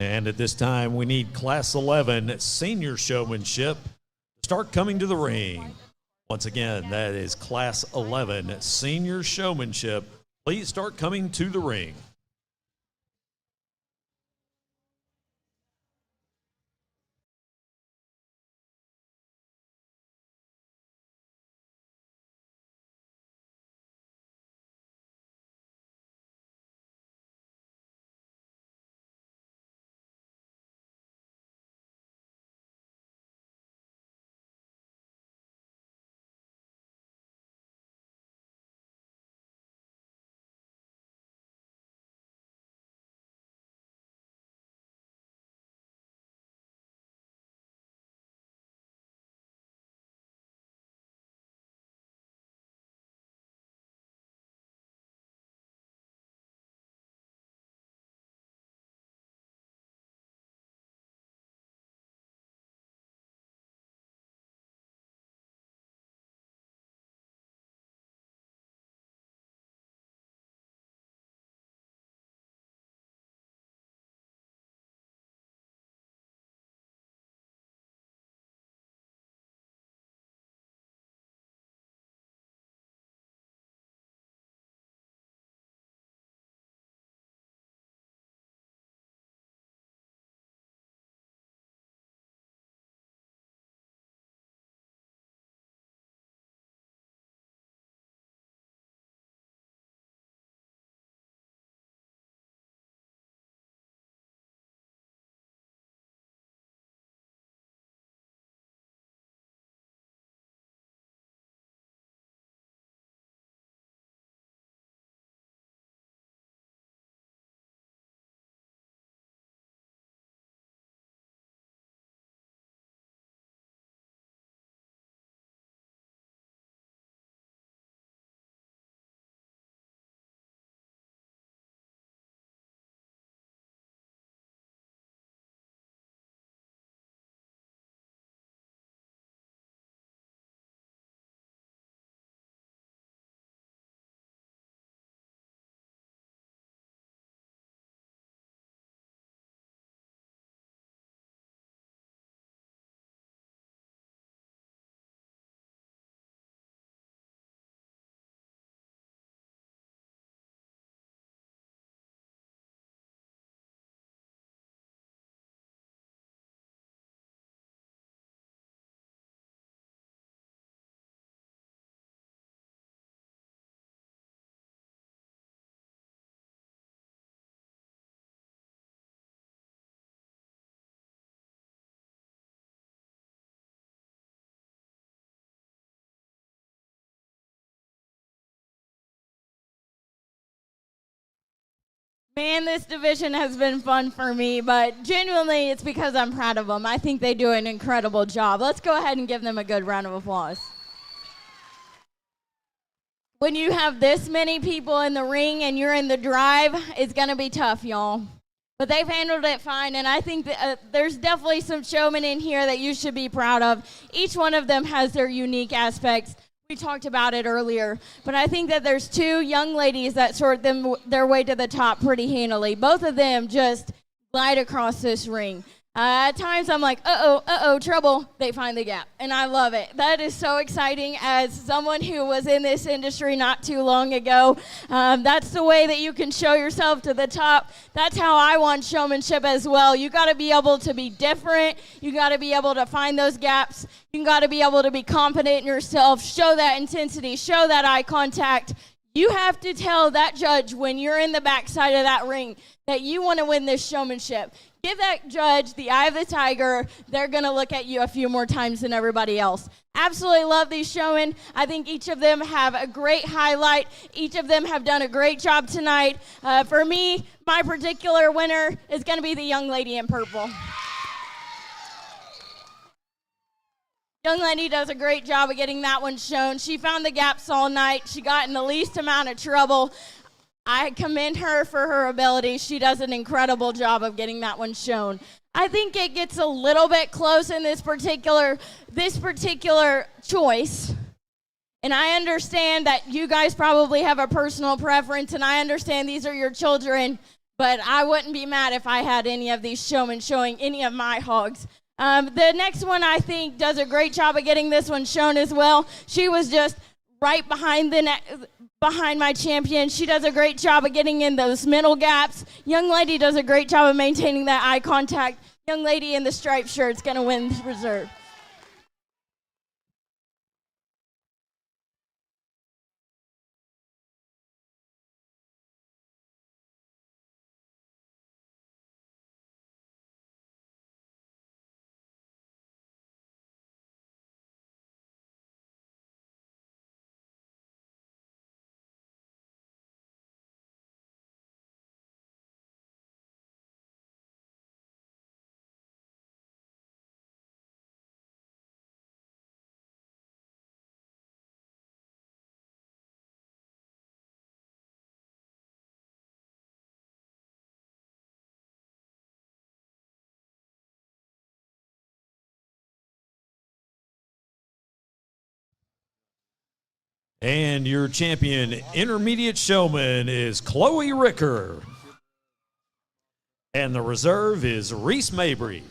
And at this time, we need Class 11 senior showmanship to start coming to the ring. Once again, that is Class 11 senior showmanship. Please start coming to the ring.
Man, this division has been fun for me, but genuinely it's because I'm proud of them. I think they do an incredible job. Let's go ahead and give them a good round of applause. When you have this many people in the ring and you're in the drive, it's going to be tough, y'all. But they've handled it fine, and I think that, there's definitely some showmen in here that you should be proud of. Each one of them has their unique aspects. We talked about it earlier, but I think that there's two young ladies that sort their way to the top pretty handily. Both of them just glide across this ring. At times I'm like, trouble. They find the gap, and I love it. That is so exciting as someone who was in this industry not too long ago. That's the way that you can show yourself to the top. That's how I want showmanship as well. You got to be able to be different. You got to be able to find those gaps. You got to be able to be confident in yourself, show that intensity, show that eye contact. You have to tell that judge when you're in the backside of that ring that you want to win this showmanship. Give that judge the eye of the tiger. They're going to look at you a few more times than everybody else. Absolutely love these showmen. I think each of them have a great highlight. Each of them have done a great job tonight. For me, my particular winner is going to be the young lady in purple. Young lady does a great job of getting that one shown. She found the gaps all night. She got in the least amount of trouble. I commend her for her ability. She does an incredible job of getting that one shown. I think it gets a little bit close in this particular choice. And I understand that you guys probably have a personal preference, and I understand these are your children, but I wouldn't be mad if I had any of these showmen showing any of my hogs. The next one, I think, does a great job of getting this one shown as well. She was just right behind my champion. She does a great job of getting in those middle gaps. Young lady does a great job of maintaining that eye contact. Young lady in the striped shirt is going to win reserve.
And your champion intermediate showman is Chloe Ricker. And the reserve is Reese Mabry.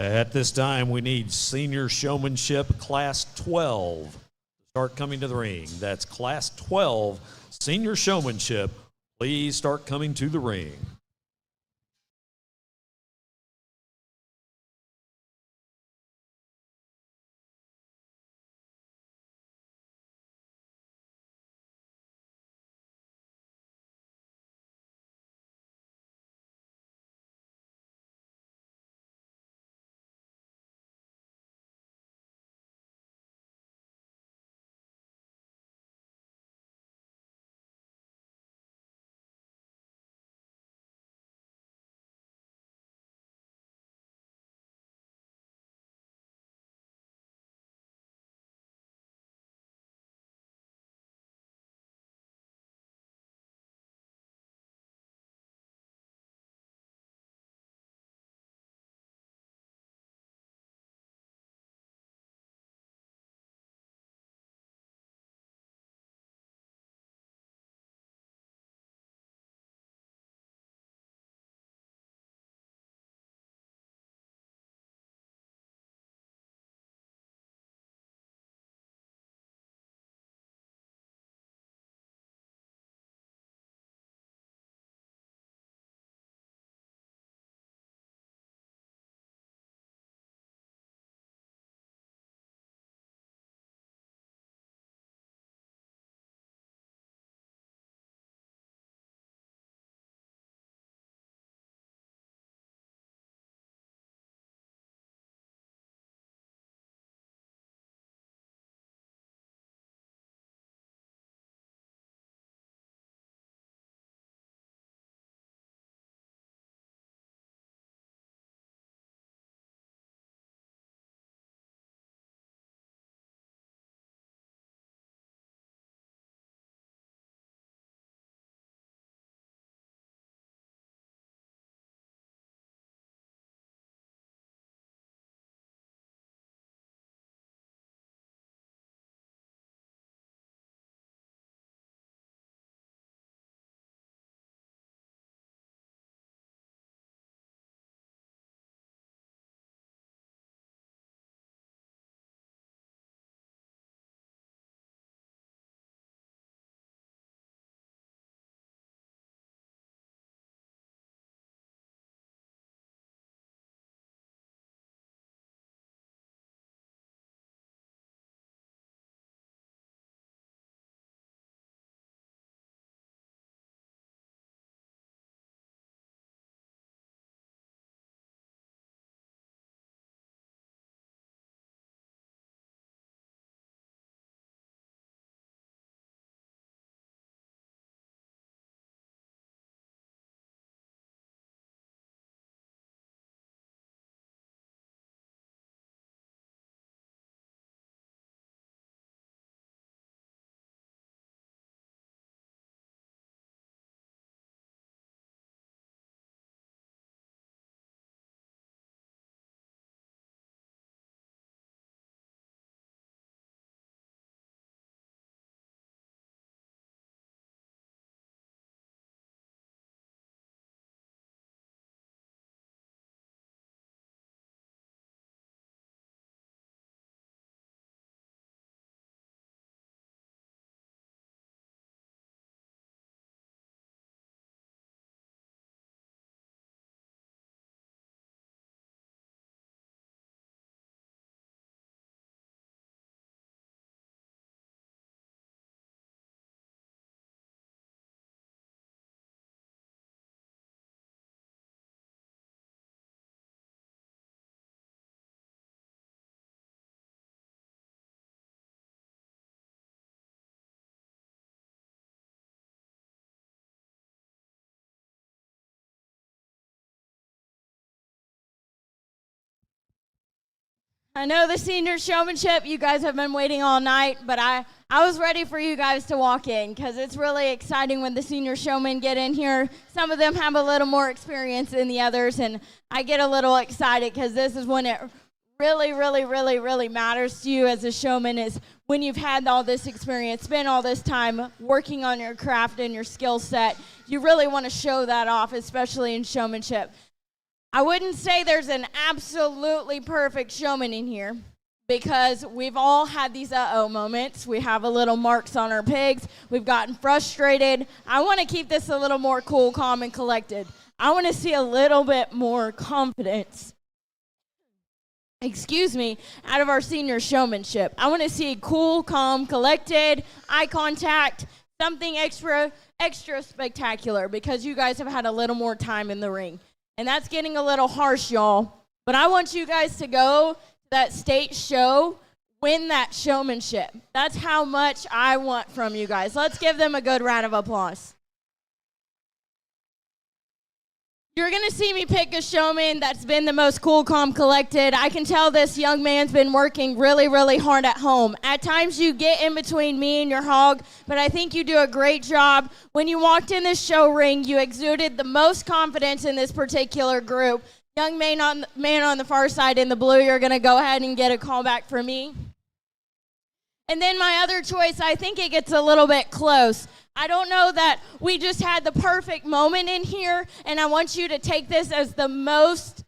At this time, we need senior showmanship class 12 to start coming to the ring. That's class 12, senior showmanship. Please start coming to the ring.
I know the senior showmanship, you guys have been waiting all night, but I was ready for you guys to walk in because it's really exciting when the senior showmen get in here. Some of them have a little more experience than the others, and I get a little excited because this is when it really, really, really, really matters to you as a showman, is when you've had all this experience, spent all this time working on your craft and your skill set. You really want to show that off, especially in showmanship. I wouldn't say there's an absolutely perfect showman in here because we've all had these uh-oh moments. We have a little marks on our pigs. We've gotten frustrated. I want to keep this a little more cool, calm, and collected. I want to see a little bit more confidence, out of our senior showmanship. I want to see cool, calm, collected, eye contact, something extra spectacular because you guys have had a little more time in the ring. And that's getting a little harsh, y'all. But I want you guys to go to that state show, win that showmanship. That's how much I want from you guys. Let's give them a good round of applause. You're going to see me pick a showman that's been the most cool, calm, collected. I can tell this young man's been working really, really hard at home. At times you get in between me and your hog, but I think you do a great job. When you walked in this show ring, you exuded the most confidence in this particular group. Young man on the far side in the blue, you're going to go ahead and get a call back for me. And then my other choice, I think it gets a little bit close. I don't know that we just had the perfect moment in here, and I want you to take this as the most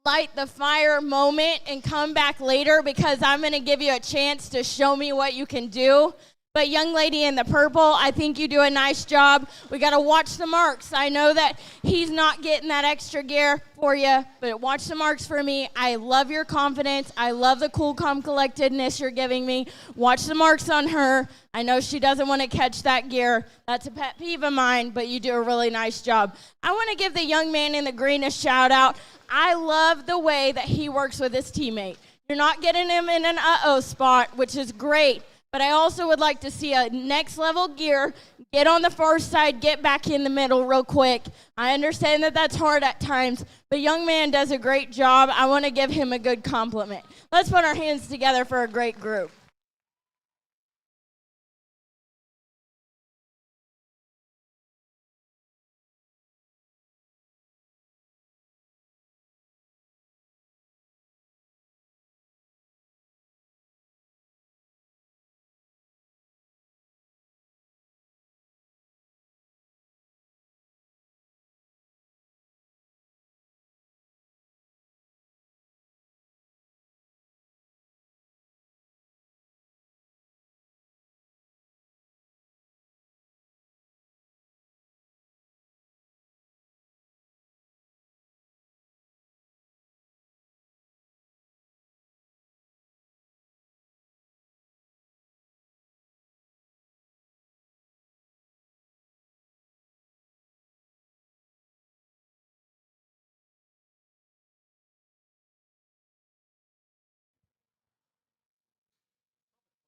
light the fire moment and come back later because I'm going to give you a chance to show me what you can do. But young lady in the purple, I think you do a nice job. We got to watch the marks. I know that he's not getting that extra gear for you, but watch the marks for me. I love your confidence. I love the cool, calm, collectedness you're giving me. Watch the marks on her. I know she doesn't want to catch that gear. That's a pet peeve of mine, but you do a really nice job. I want to give the young man in the green a shout out. I love the way that he works with his teammate. You're not getting him in an uh-oh spot, which is great. But I also would like to see a next level gear, get on the far side, get back in the middle real quick. I understand that that's hard at times, but young man does a great job. I want to give him a good compliment. Let's put our hands together for a great group.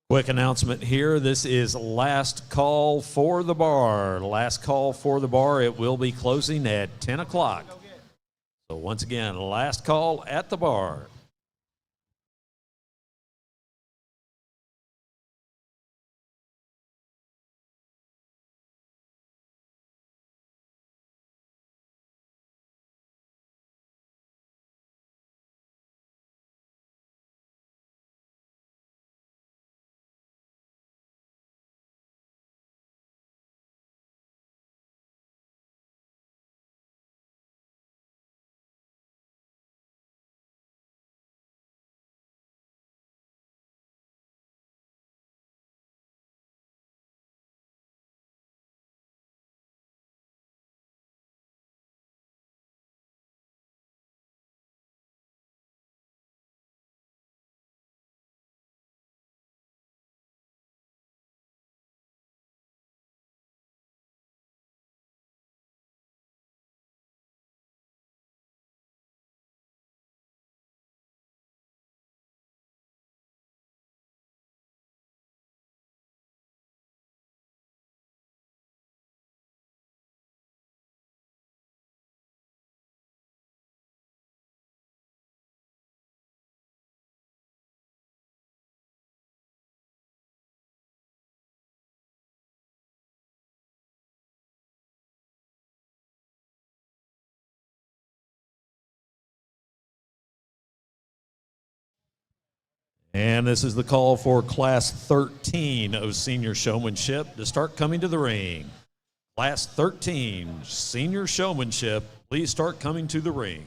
Quick announcement here. This is last call for the bar. Last call for the bar. It will be closing at 10 o'clock. So once again, last call at the bar. And this is the call for Class 13 of Senior Showmanship to start coming to the ring. Class 13, Senior Showmanship. Please start coming to the ring.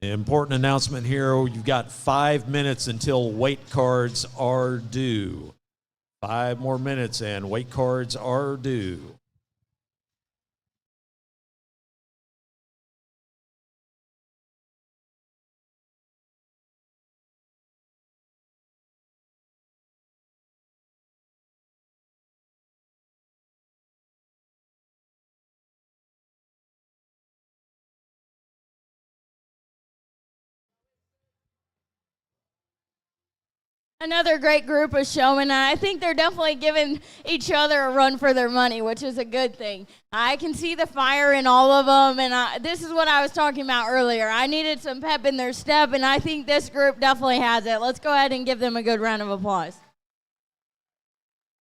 Important announcement here. You've got 5 minutes until weight cards are due. 5 more minutes and weight cards are due.
Another great group of showmen. I think they're definitely giving each other a run for their money, which is a good thing. I can see the fire in all of them, and this is what I was talking about earlier. I needed some pep in their step, and I think this group definitely has it. Let's go ahead and give them a good round of applause.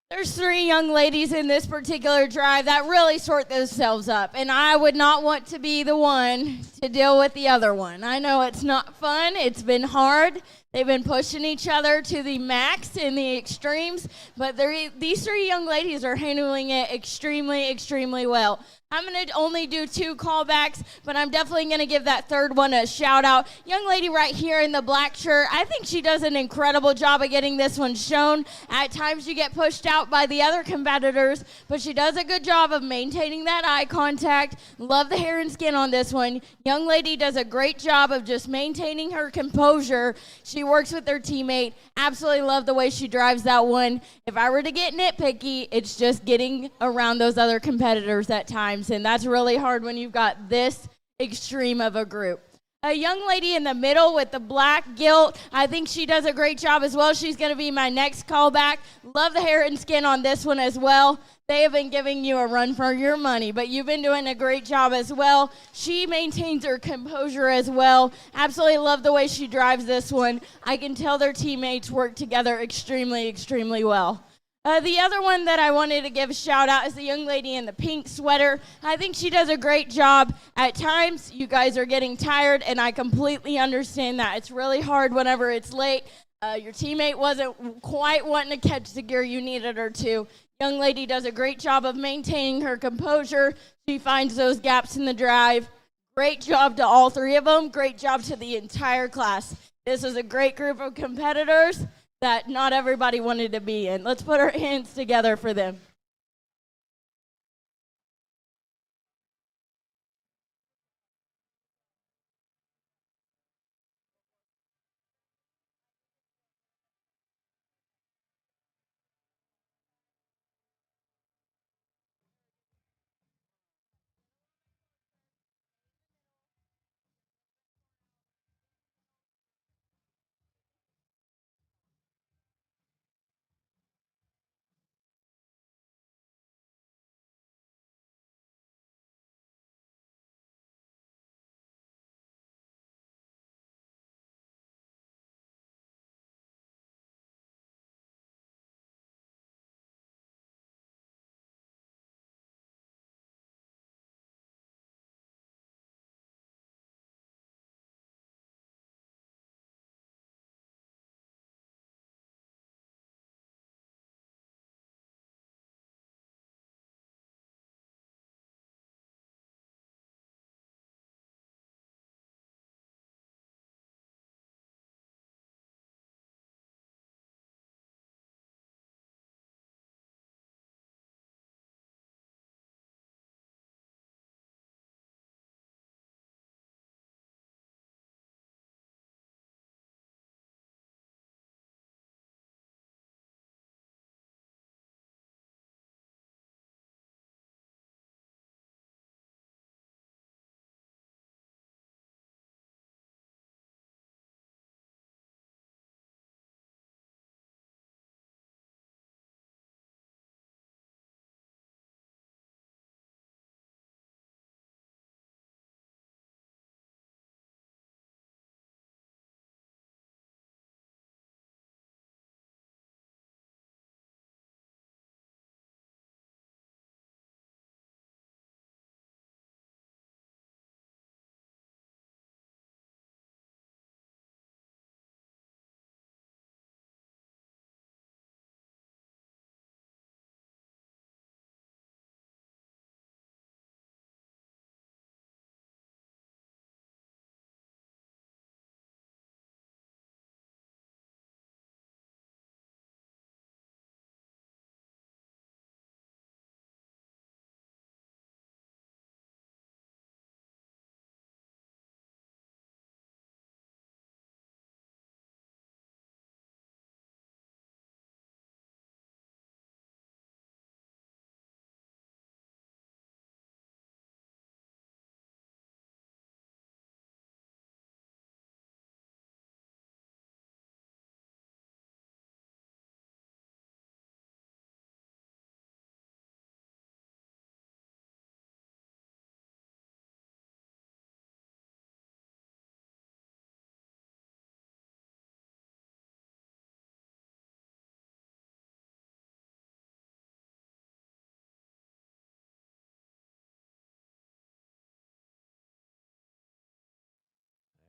There's 3 young ladies in this particular drive that really sort themselves up, and I would not want to be the one to deal with the other one. I know it's not fun. It's been hard. They've been pushing each other to the max in the extremes, but these 3 young ladies are handling it extremely, extremely well. I'm going to only do 2 callbacks, but I'm definitely going to give that third one a shout out. Young lady right here in the black shirt, I think she does an incredible job of getting this one shown. At times you get pushed out by the other competitors, but she does a good job of maintaining that eye contact. Love the hair and skin on this one. Young lady does a great job of just maintaining her composure. She works with her teammate. Absolutely love the way she drives that one. If I were to get nitpicky, it's just getting around those other competitors at times. And that's really hard when you've got this extreme of a group. A young lady in the middle with the black gilt, I think she does a great job as well. She's going to be my next callback. Love the hair and skin on this one as well. They have been giving you a run for your money, but you've been doing a great job as well. She maintains her composure as well. Absolutely love the way she drives this one. I can tell their teammates work together extremely, extremely well. The other one that I wanted to give a shout out is the young lady in the pink sweater. I think she does a great job. At times, you guys are getting tired, and I completely understand that. It's really hard whenever it's late. Your teammate wasn't quite wanting to catch the gear you needed her to. Young lady does a great job of maintaining her composure. She finds those gaps in the drive. Great job to all 3 of them. Great job to the entire class. This is a great group of competitors that not everybody wanted to be in. Let's put our hands together for them.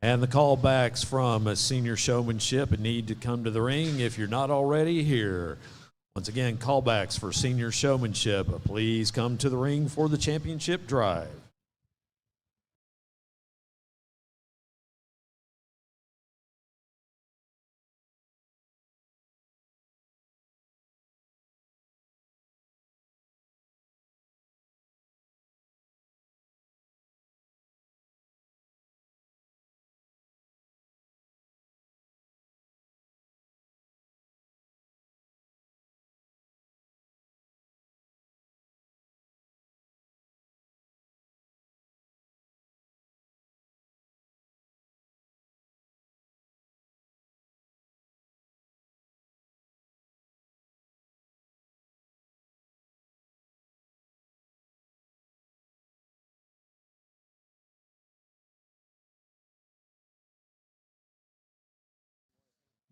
And the callbacks from Senior Showmanship need to come to the ring if you're not already here. Once again, callbacks for Senior Showmanship. Please come to the ring for the championship drive.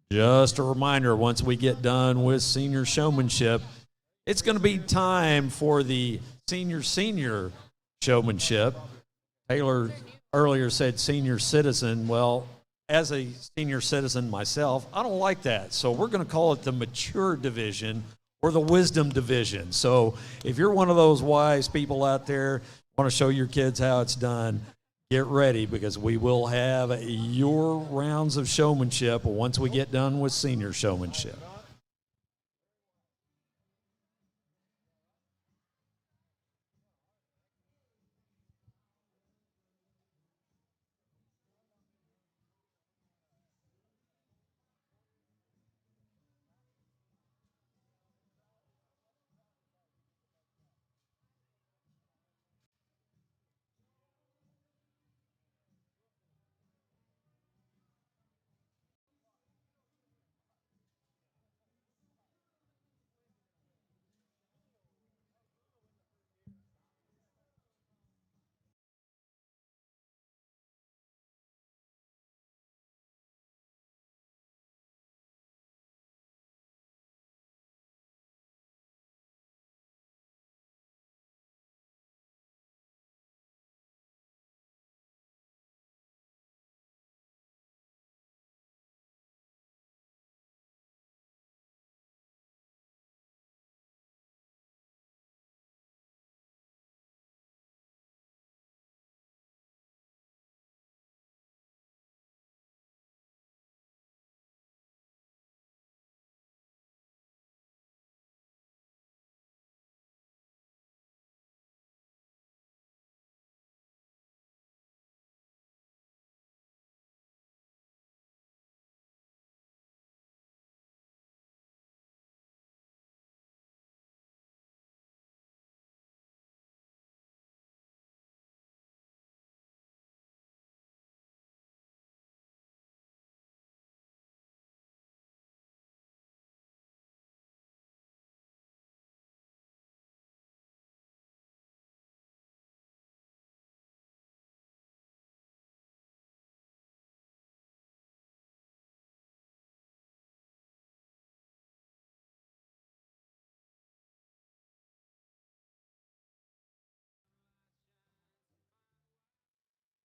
Just a reminder, once we get done with Senior Showmanship, it's going to be time for the Senior Showmanship. Taylor earlier said Senior Citizen. Well, as a senior citizen myself, I don't like that. So we're going to call it the Mature Division or the Wisdom Division. So if you're one of those wise people out there, want to show your kids how it's done, get ready, because we will have your rounds of showmanship once we get done with Senior Showmanship.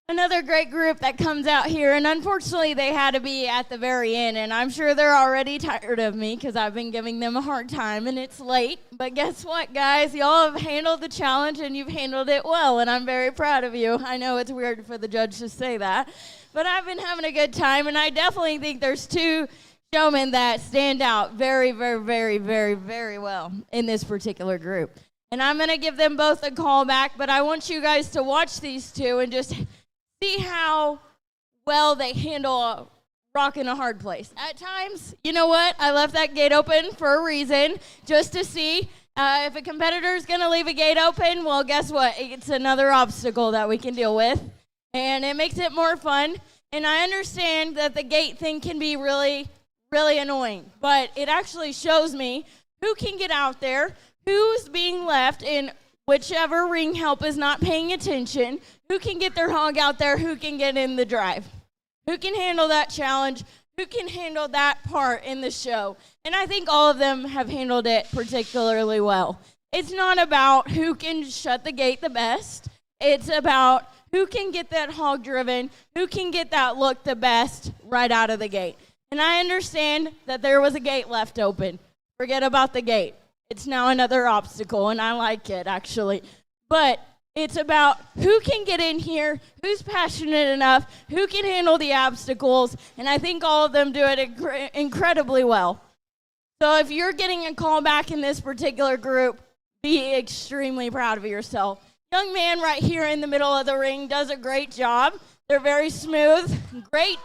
Another great group that comes out here, and unfortunately they had to be at the very end, and I'm sure they're already tired of me because I've been giving them a hard time and it's late. But guess what, guys? Y'all have handled the challenge and you've handled it well, and I'm very proud of you. I know it's weird for the judge to say that, but I've been having a good time, and I definitely think there's two showmen that stand out very, very, very, very, very well in this particular group. And I'm going to give them both a call back, but I want you guys to watch these two and just see how well they handle a rock in a hard place. At times, you know what? I left that gate open for a reason, just to see if a competitor is going to leave a gate open. Well, guess what? It's another obstacle that we can deal with, and it makes it more fun. And I understand that the gate thing can be really, really annoying, but it actually shows me who can get out there, who's being left in whichever ring help is not paying attention, who can get their hog out there, who can get in the drive, who can handle that challenge, who can handle that part in the show. And I think all of them have handled it particularly well. It's not about who can shut the gate the best. It's about who can get that hog driven, who can get that look the best right out of the gate. And I understand that there was a gate left open. Forget about the gate. It's now another obstacle, and I like it, actually. But it's about who can get in here, who's passionate enough, who can handle the obstacles, and I think all of them do it incredibly well. So if you're getting a call back in this particular group, be extremely proud of yourself. Young man right here in the middle of the ring does a great job. They're very smooth, great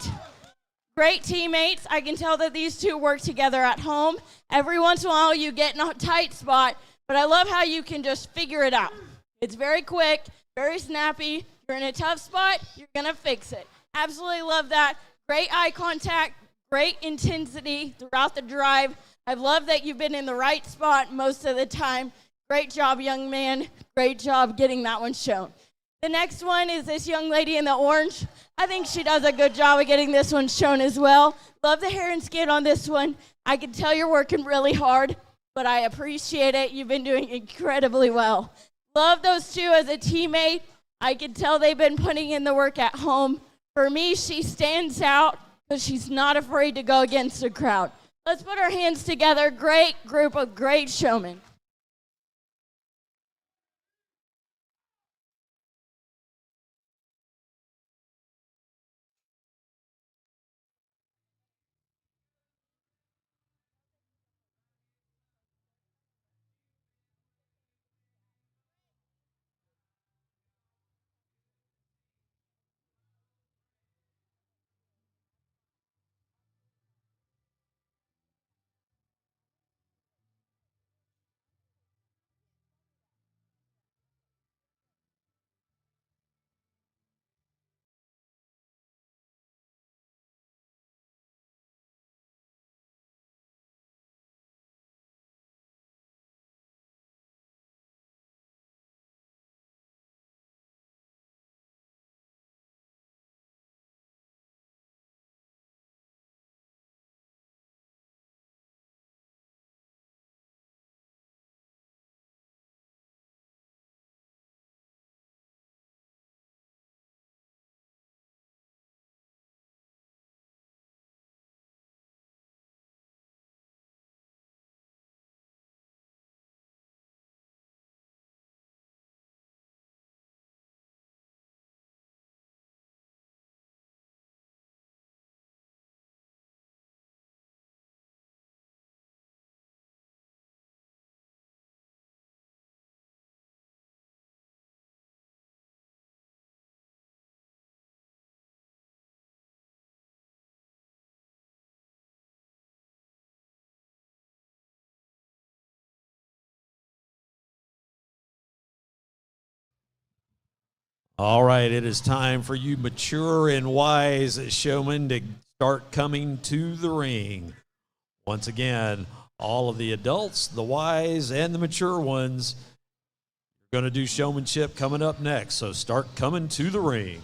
teammates. I can tell that these two work together at home. Every once in a while you get in a tight spot, but I love how you can just figure it out. It's very quick, very snappy. You're in a tough spot, you're going to fix it. Absolutely love that. Great eye contact, great intensity throughout the drive. I've loved that you've been in the right spot most of the time. Great job, young man. Great job getting that one shown. The next one is this young lady in the orange. I think she does a good job of getting this one shown as well. Love the hair and skin on this one. I can tell you're working really hard, but I appreciate it. You've been doing incredibly well. Love those two as a teammate. I can tell they've been putting in the work at home. For me, she stands out because she's not afraid to go against the crowd. Let's put our hands together. Great group of great showmen.
All right, it is time for you mature and wise showmen to start coming to the ring. Once again, all of the adults, the wise, and the mature ones are going to do showmanship coming up next, so start coming to the ring.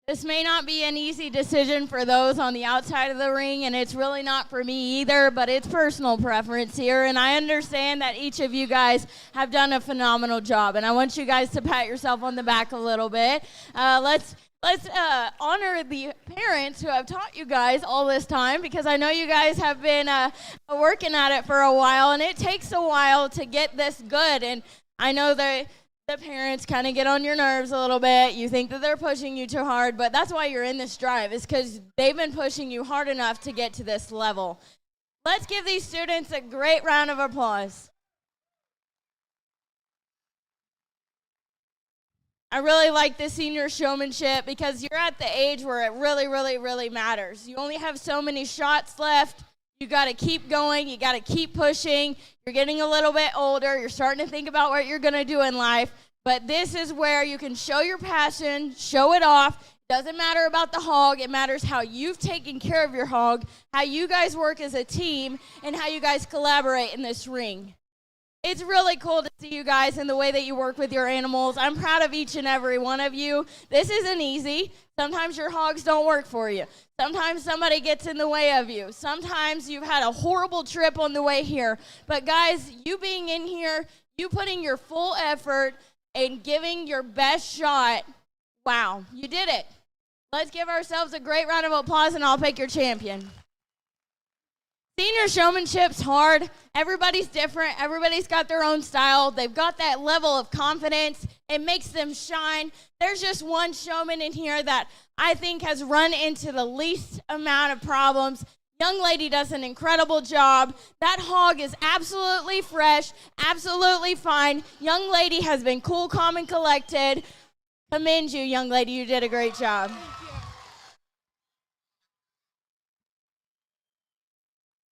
This may not be an easy decision for those on the outside of the ring, and it's really not for me either, but it's personal preference here, and I understand that each of you guys have done a phenomenal job, and I want you guys to pat yourself on the back a little bit. Let's honor the parents who have taught you guys all this time, because I know you guys have been working at it for a while, and it takes a while to get this good, and I know that the parents kind of get on your nerves a little bit. You think that they're pushing you too hard, but that's why you're in this drive, is because they've been pushing you hard enough to get to this level. Let's give these students a great round of applause. I really like the senior showmanship because you're at the age where it really, really, really matters. You only have so many shots left. You got to keep going. You got to keep pushing. You're getting a little bit older. You're starting to think about what you're going to do in life. But this is where you can show your passion, show it off. It doesn't matter about the hog. It matters how you've taken care of your hog, how you guys work as a team, and how you guys collaborate in this ring. It's really cool to see you guys and the way that you work with your animals. I'm proud of each and every one of you. This isn't easy. Sometimes your hogs don't work for you. Sometimes somebody gets in the way of you. Sometimes you've had a horrible trip on the way here. But guys, you being in here, you putting your full effort and giving your best shot, wow, you did it. Let's give ourselves a great round of applause, and I'll pick your champion. Senior showmanship's hard. Everybody's different. Everybody's got their own style. They've got that level of confidence. It makes them shine. There's just one showman in here that I think has run into the least amount of problems. Young lady does an incredible job. That hog is absolutely fresh, absolutely fine. Young lady has been cool, calm, and collected. Commend you, young lady. You did a great job.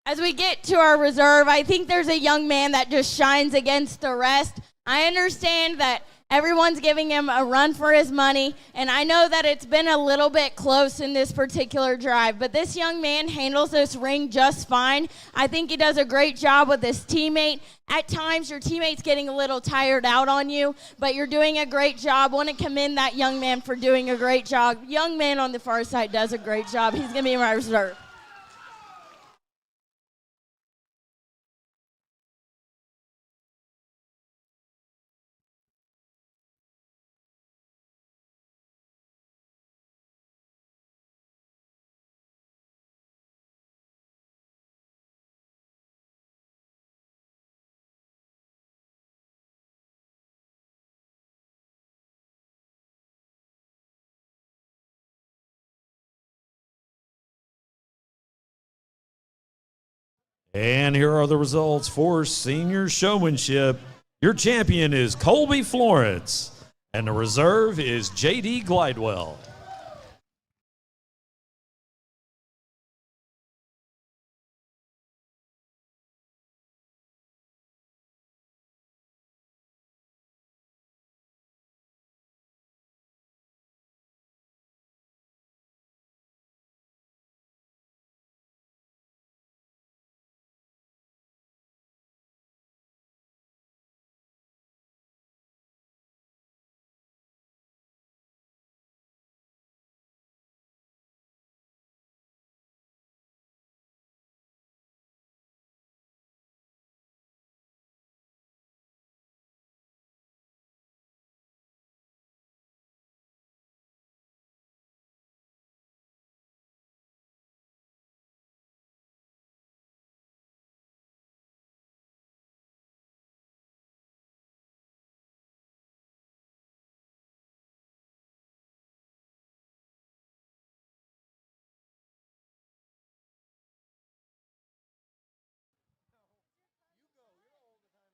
As we get to our reserve, I think there's a young man that just shines against the rest. I understand that everyone's giving him a run for his money, and I know that it's been a little bit close in this particular drive, but this young man handles this ring just fine. I think he does a great job with his teammate. At times, your teammate's getting a little tired out on you, but you're doing a great job. I want to commend that young man for doing a great job. Young man on the far side does a great job. He's going to be my reserve.
And here are the results for senior showmanship. Your champion is Colby Florence, and the reserve is J.D. Glidewell.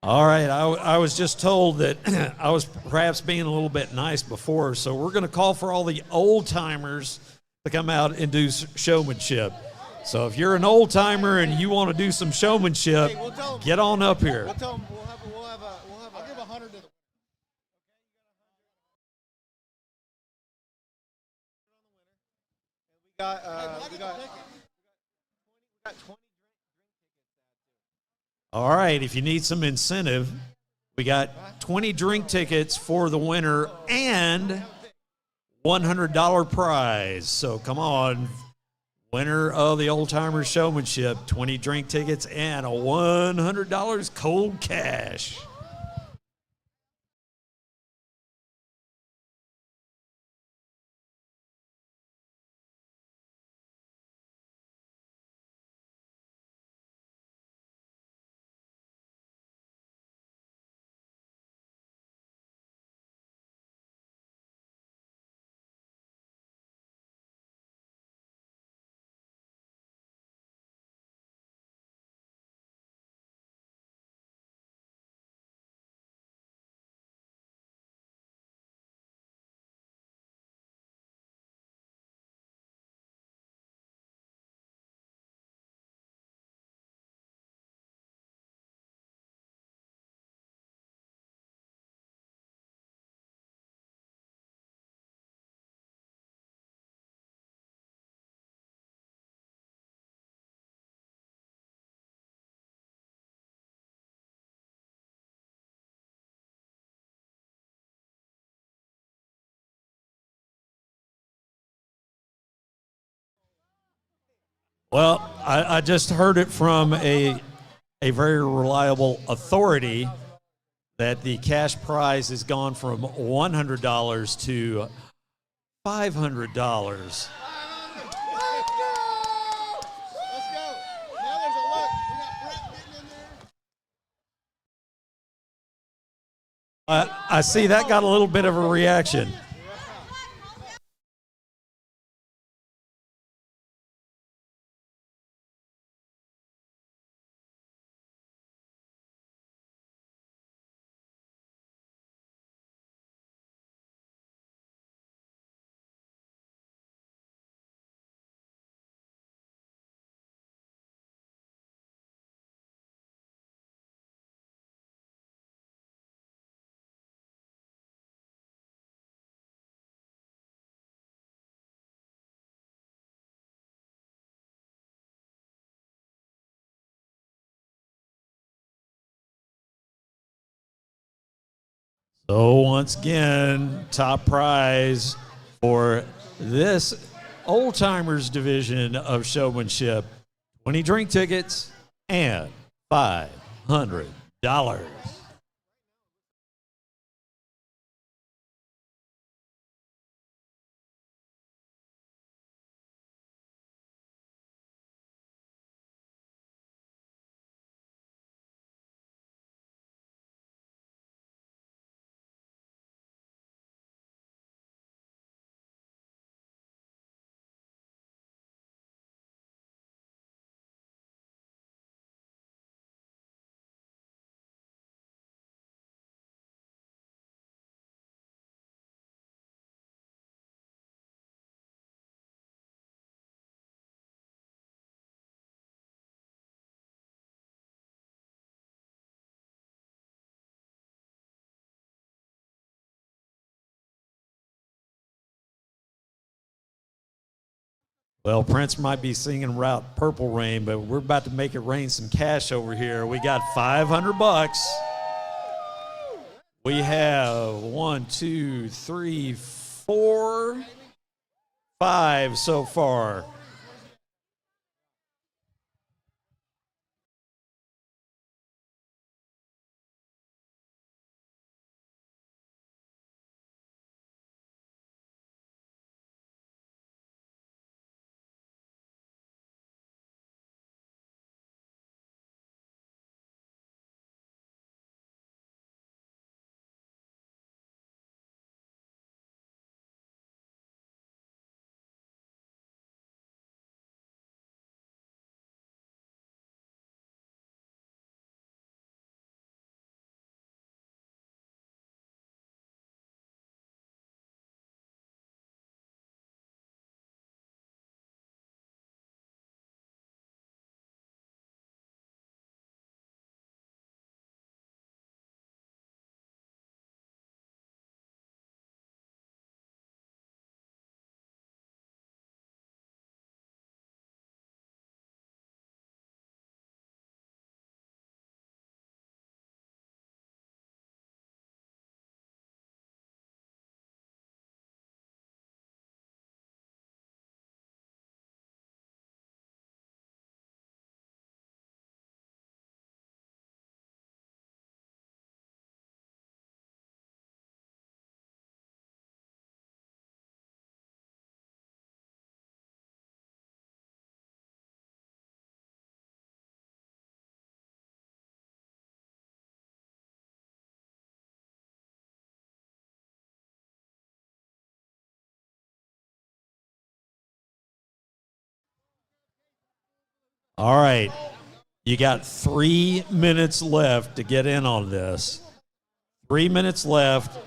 All right, I was just told that I was perhaps being a little bit nice before, so we're going to call for all the old-timers to come out and do showmanship. So if you're an old-timer and you want to do some showmanship, get on up here.
We'll tell them I'll give 100 to the we got 20.
All right, if you need some incentive, we got 20 drink tickets for the winner and $100 prize. So come on, winner of the Old Timers Showmanship, 20 drink tickets and a $100 cold cash. Well, I just heard it from a very reliable authority that the cash prize has gone from $100 to $500.
Let's go! Now there's a look. We got Brett getting in there.
I see that got a little bit of a reaction. So once again, top prize for this Old Timers division of Showmanship, 20 drink tickets and $500. Well, Prince might be singing Route Purple Rain, but we're about to make it rain some cash over here. We got $500. We have 1, 2, 3, 4, 5 so far. All right. You got 3 minutes left to get in on this. 3 minutes left.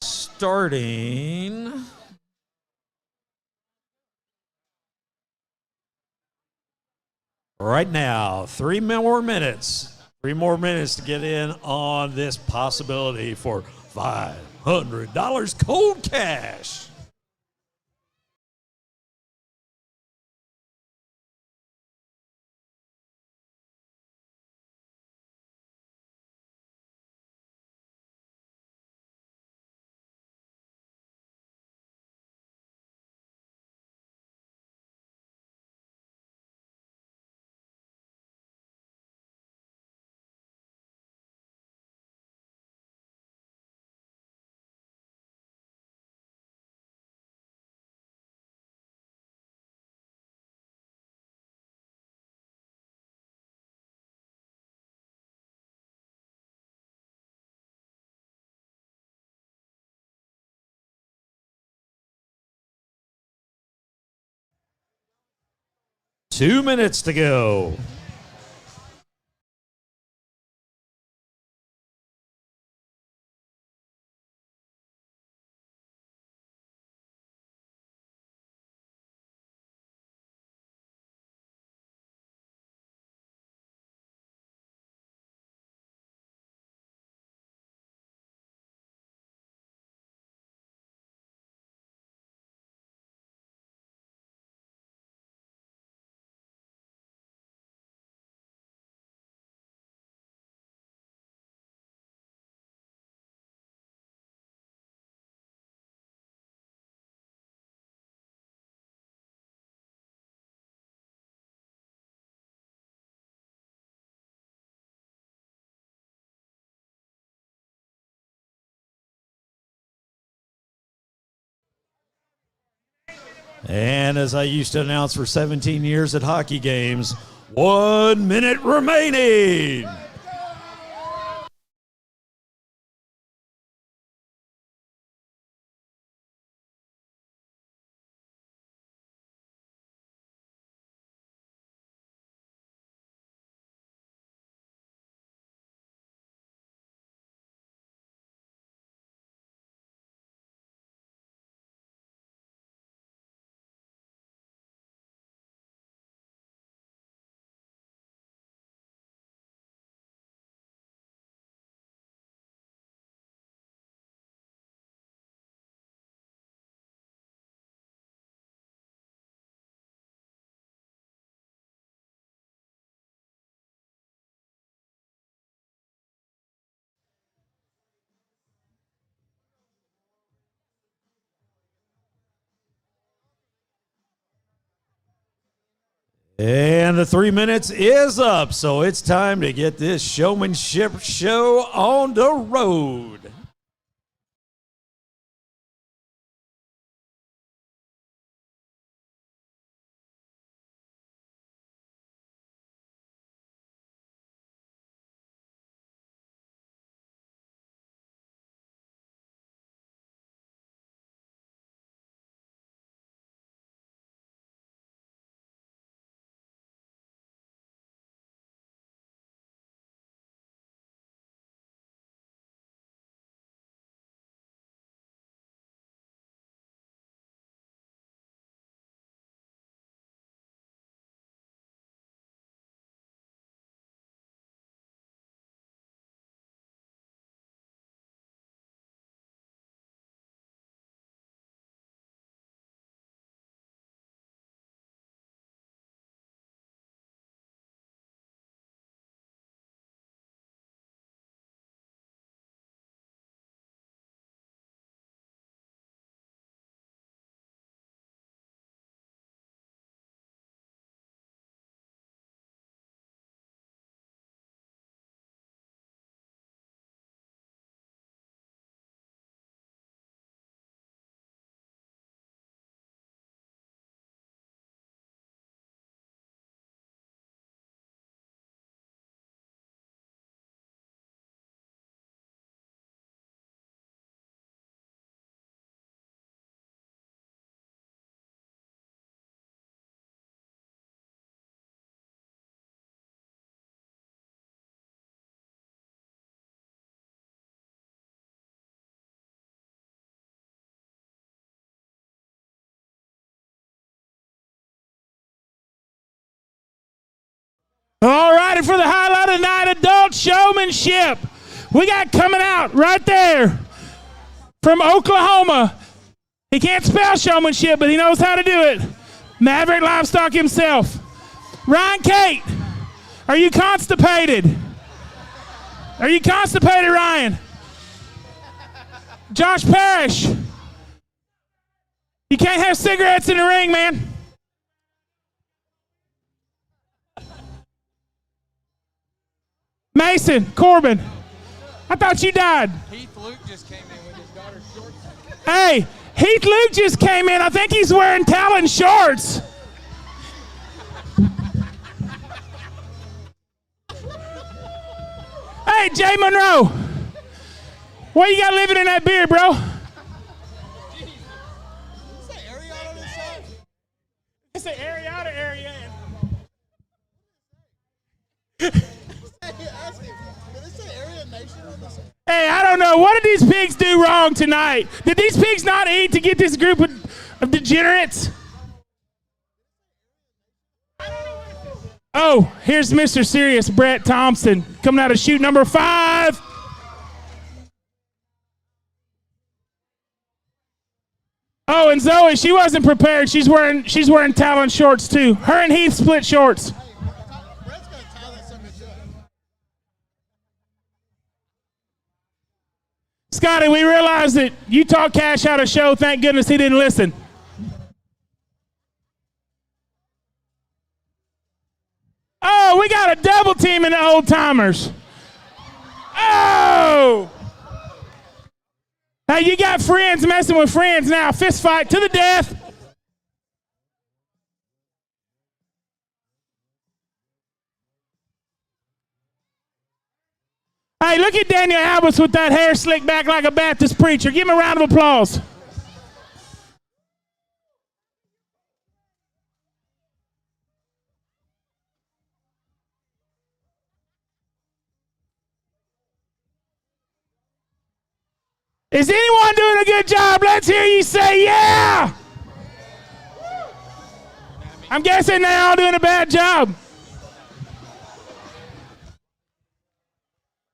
Starting right now. 3 more minutes. 3 more minutes to get in on this possibility for $500 cold cash. Two minutes to go. And as I used to announce for 17 years at hockey games, 1 minute remaining. And the 3 minutes is up, so it's time to get this showmanship show on the road.
All righty, for the highlight of the night, adult showmanship. We got coming out right there from Oklahoma. He can't spell showmanship, but he knows how to do it. Maverick Livestock himself. Ryan Kate, are you constipated? Are you constipated, Ryan? Josh Parrish, you can't have cigarettes in the ring, man. Mason Corbin, I thought you died.
Heath Luke just came in with his daughter's shorts.
Hey, Heath Luke just came in. I think he's wearing Talon shorts. Hey, Jay Monroe, what you got living in that beard, bro?
Is that Ariana on this side?
It's an Ariana area.
Ask him. Did it say Area Nation on this side?
Hey, I don't know. What did these pigs do wrong tonight? Did these pigs not eat to get this group of degenerates? Oh, here's Mr. Serious, Brett Thompson, coming out of chute number 5. Oh, and Zoe, she wasn't prepared. She's wearing Talon shorts too. Her and Heath split shorts.
Brett's gonna tie that son of a bitch up.
Scotty, we realized that you talked Cash out of show. Thank goodness he didn't listen. Oh, we got a double team in the old timers. Oh! Hey, you got friends messing with friends now. Fist fight to the death. Hey, look at Daniel Albus with that hair slicked back like a Baptist preacher. Give him a round of applause. Is anyone doing a good job? Let's hear you say yeah. I'm guessing they're all doing a bad job.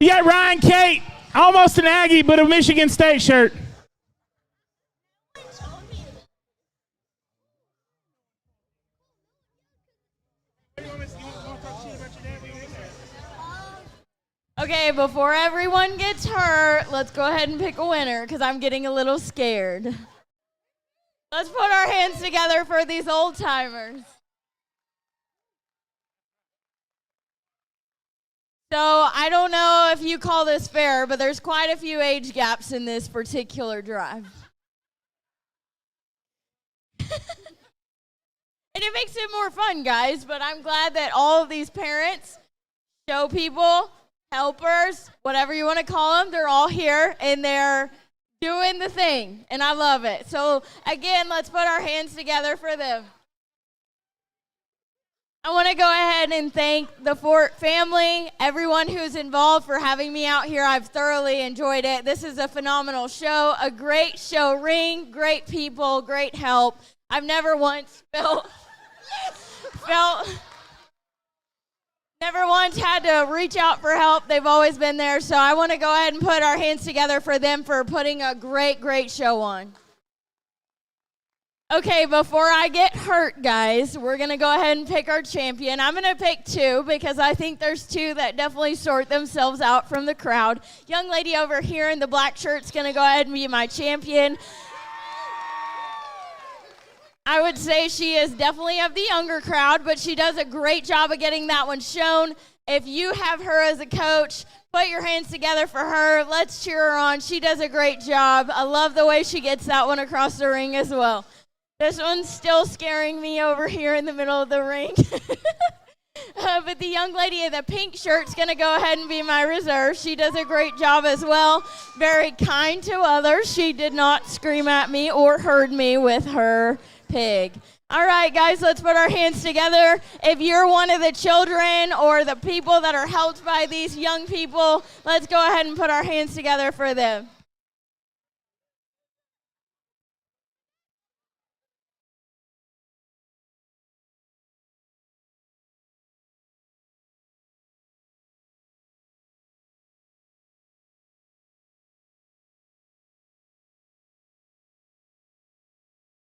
You got Ryan Kate, almost an Aggie, but a Michigan State shirt.
Okay, before everyone gets hurt, let's go ahead and pick a winner because I'm getting a little scared. Let's put our hands together for these old timers. So I don't know if you call this fair, but there's quite a few age gaps in this particular drive. And it makes it more fun, guys, but I'm glad that all of these parents, show people, helpers, whatever you want to call them, they're all here and they're doing the thing, and I love it. So again, let's put our hands together for them. I want to go ahead and thank the Fort family, everyone who's involved for having me out here. I've thoroughly enjoyed it. This is a phenomenal show, a great show ring, great people, great help. I've never once never once had to reach out for help. They've always been there. So I want to go ahead and put our hands together for them for putting a great, great show on. Okay, before I get hurt, guys, we're going to go ahead and pick our champion. I'm going to pick 2 because I think there's 2 that definitely sort themselves out from the crowd. Young lady over here in the black shirt's going to go ahead and be my champion. I would say she is definitely of the younger crowd, but she does a great job of getting that one shown. If you have her as a coach, put your hands together for her. Let's cheer her on. She does a great job. I love the way she gets that one across the ring as well. This one's still scaring me over here in the middle of the ring. But the young lady in the pink shirt's going to go ahead and be my reserve. She does a great job as well. Very kind to others. She did not scream at me or hurt me with her pig. All right, guys, let's put our hands together. If you're one of the children or the people that are helped by these young people, let's go ahead and put our hands together for them.